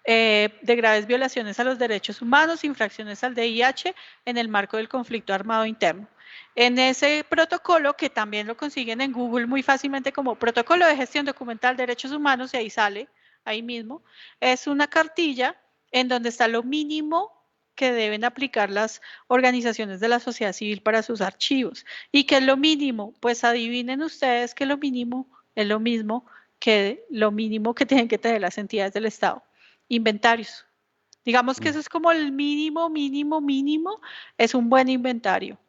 de graves violaciones a los derechos humanos, infracciones al DIH en el marco del conflicto armado interno. En ese protocolo, que también lo consiguen en Google muy fácilmente como protocolo de gestión documental de derechos humanos, y ahí sale, ahí mismo, es una cartilla en donde está lo mínimo que deben aplicar las organizaciones de la sociedad civil para sus archivos. ¿Y qué es lo mínimo? Pues adivinen ustedes que lo mínimo es lo mismo que lo mínimo que tienen que tener las entidades del Estado. Inventarios. Digamos que eso es como el mínimo, mínimo, mínimo, es un buen inventario.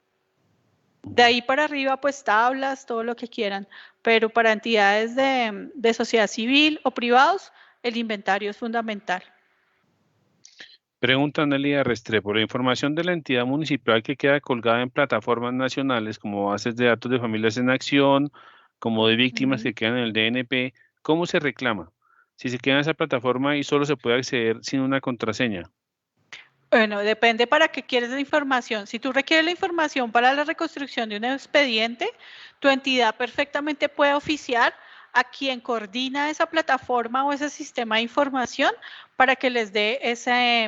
De ahí para arriba, pues tablas, todo lo que quieran, pero para entidades de sociedad civil o privados, el inventario es fundamental. Pregunta Anelia Restrepo. La información de la entidad municipal que queda colgada en plataformas nacionales como bases de datos de familias en acción, como de víctimas que quedan en el DNP, ¿cómo se reclama? Si se queda en esa plataforma y solo se puede acceder sin una contraseña. Bueno, depende para qué quieres la información. Si tú requieres la información para la reconstrucción de un expediente, tu entidad perfectamente puede oficiar a quien coordina esa plataforma o ese sistema de información para que les dé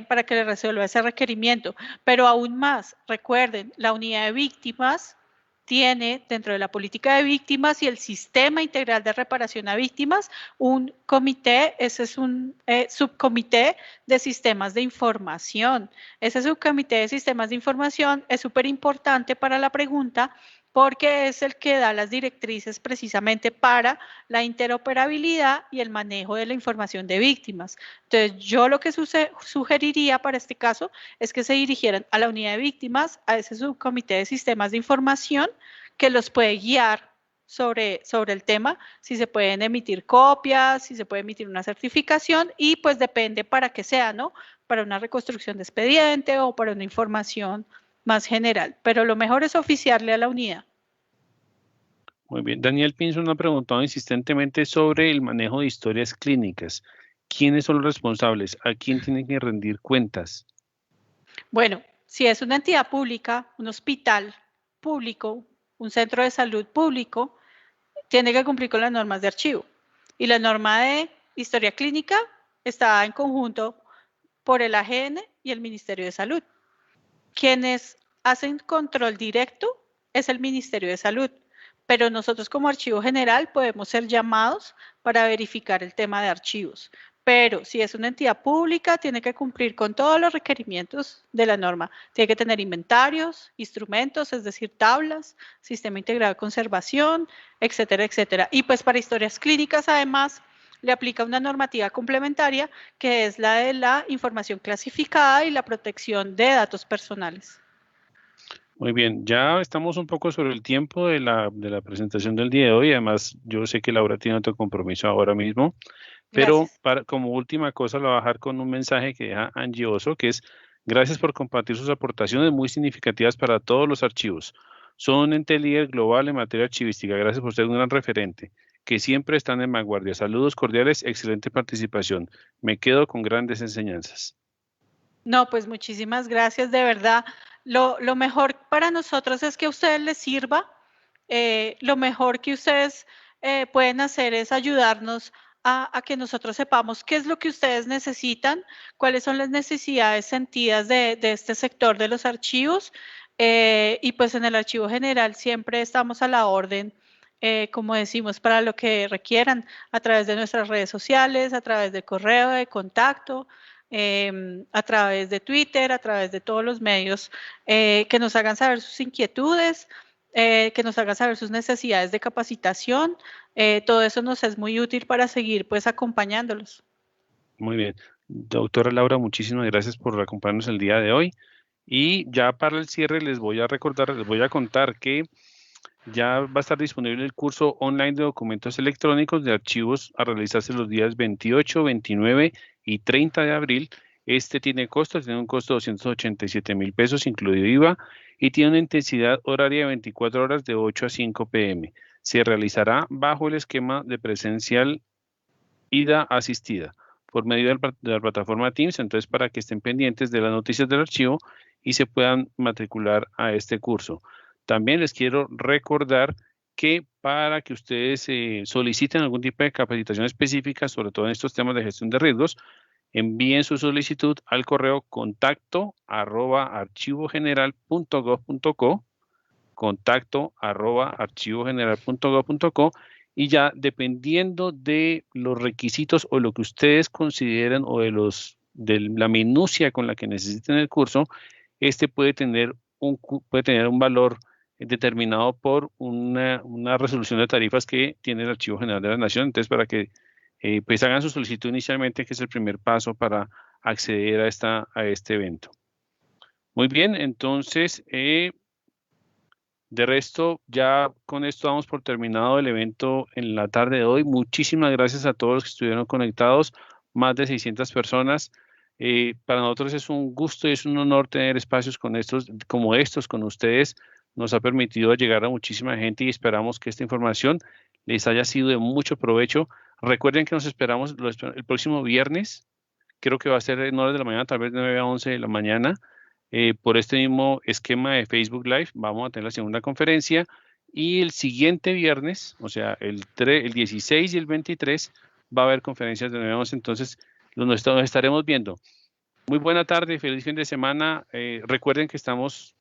para que les resuelva ese requerimiento. Pero aún más, recuerden, la unidad de víctimas tiene dentro de la política de víctimas y el sistema integral de reparación a víctimas un comité, ese es un subcomité de sistemas de información. Ese subcomité de sistemas de información es súper importante para la pregunta porque es el que da las directrices precisamente para la interoperabilidad y el manejo de la información de víctimas. Entonces, yo lo que sugeriría para este caso es que se dirigieran a la unidad de víctimas, a ese subcomité de sistemas de información que los puede guiar sobre el tema, si se pueden emitir copias, si se puede emitir una certificación y pues depende para qué sea, ¿no? Para una reconstrucción de expediente o para una información más general, pero lo mejor es oficiarle a la unidad. Muy bien. Daniel Pinzón ha preguntado insistentemente sobre el manejo de historias clínicas. ¿Quiénes son los responsables? ¿A quién tienen que rendir cuentas? Bueno, si es una entidad pública, un hospital público, un centro de salud público, tiene que cumplir con las normas de archivo. Y la norma de historia clínica está en conjunto por el AGN y el Ministerio de Salud. Quienes hacen control directo es el Ministerio de Salud, pero nosotros como archivo general podemos ser llamados para verificar el tema de archivos. Pero si es una entidad pública, tiene que cumplir con todos los requerimientos de la norma. Tiene que tener inventarios, instrumentos, es decir, tablas, sistema integrado de conservación, etcétera, etcétera. Y pues para historias clínicas, además, le aplica una normativa complementaria que es la de la información clasificada y la protección de datos personales. Muy bien, ya estamos un poco sobre el tiempo de la presentación del día de hoy. Además, yo sé que Laura tiene otro compromiso ahora mismo, pero Gracias. como última cosa, lo voy a dejar con un mensaje que deja Angie Oso, que es: gracias por compartir sus aportaciones muy significativas para todos los archivos. Son un ente líder global en materia archivística. Gracias por ser un gran referente, que siempre están en vanguardia. Saludos cordiales, excelente participación. Me quedo con grandes enseñanzas. No, pues muchísimas gracias, de verdad. Lo mejor para nosotros es que a ustedes les sirva. Lo mejor que ustedes pueden hacer es ayudarnos a que nosotros sepamos qué es lo que ustedes necesitan, cuáles son las necesidades sentidas de este sector de los archivos. Y pues en el archivo general siempre estamos a la orden, como decimos, para lo que requieran, a través de nuestras redes sociales, a través de correo de contacto, a través de Twitter, a través de todos los medios, que nos hagan saber sus inquietudes, que nos hagan saber sus necesidades de capacitación. Todo eso nos es muy útil para seguir pues acompañándolos. Muy bien. Doctora Laura, muchísimas gracias por acompañarnos el día de hoy. Y ya para el cierre les voy a recordar, les voy a contar que ya va a estar disponible el curso online de documentos electrónicos de archivos a realizarse los días 28, 29 y 30 de abril. Este tiene un costo de 287.000 pesos, incluido IVA, y tiene una intensidad horaria de 24 horas de 8 a 5 p.m. Se realizará bajo el esquema de presencial ida asistida por medio de la plataforma Teams. Entonces, para que estén pendientes de las noticias del archivo y se puedan matricular a este curso. También les quiero recordar que para que ustedes soliciten algún tipo de capacitación específica, sobre todo en estos temas de gestión de riesgos, envíen su solicitud al correo contacto@archivogeneral.gov.co, contacto@archivogeneral.gov.co, y ya dependiendo de los requisitos o lo que ustedes consideren o de la minucia con la que necesiten el curso, este puede tener un valor determinado por una resolución de tarifas que tiene el Archivo General de la Nación. Entonces, para que pues hagan su solicitud inicialmente, que es el primer paso para acceder a este evento. Muy bien, entonces, de resto, ya con esto damos por terminado el evento en la tarde de hoy. Muchísimas gracias a todos los que estuvieron conectados, más de 600 personas. Para nosotros es un gusto y es un honor tener espacios como estos con ustedes. Nos ha permitido llegar a muchísima gente y esperamos que esta información les haya sido de mucho provecho. Recuerden que nos esperamos el próximo viernes. Creo que va a ser en horas de la mañana, tal vez 9 a 11 de la mañana. Por este mismo esquema de Facebook Live, vamos a tener la segunda conferencia, y el siguiente viernes, o sea, el 16 y el 23, va a haber conferencias de 9 a 11, entonces nos estaremos viendo. Muy buena tarde, feliz fin de semana. Recuerden que estamos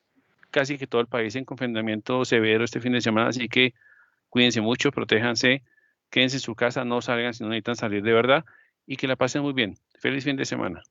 casi que todo el país en confinamiento severo este fin de semana, así que cuídense mucho, protéjanse, quédense en su casa, no salgan si no necesitan salir de verdad, y que la pasen muy bien. Feliz fin de semana.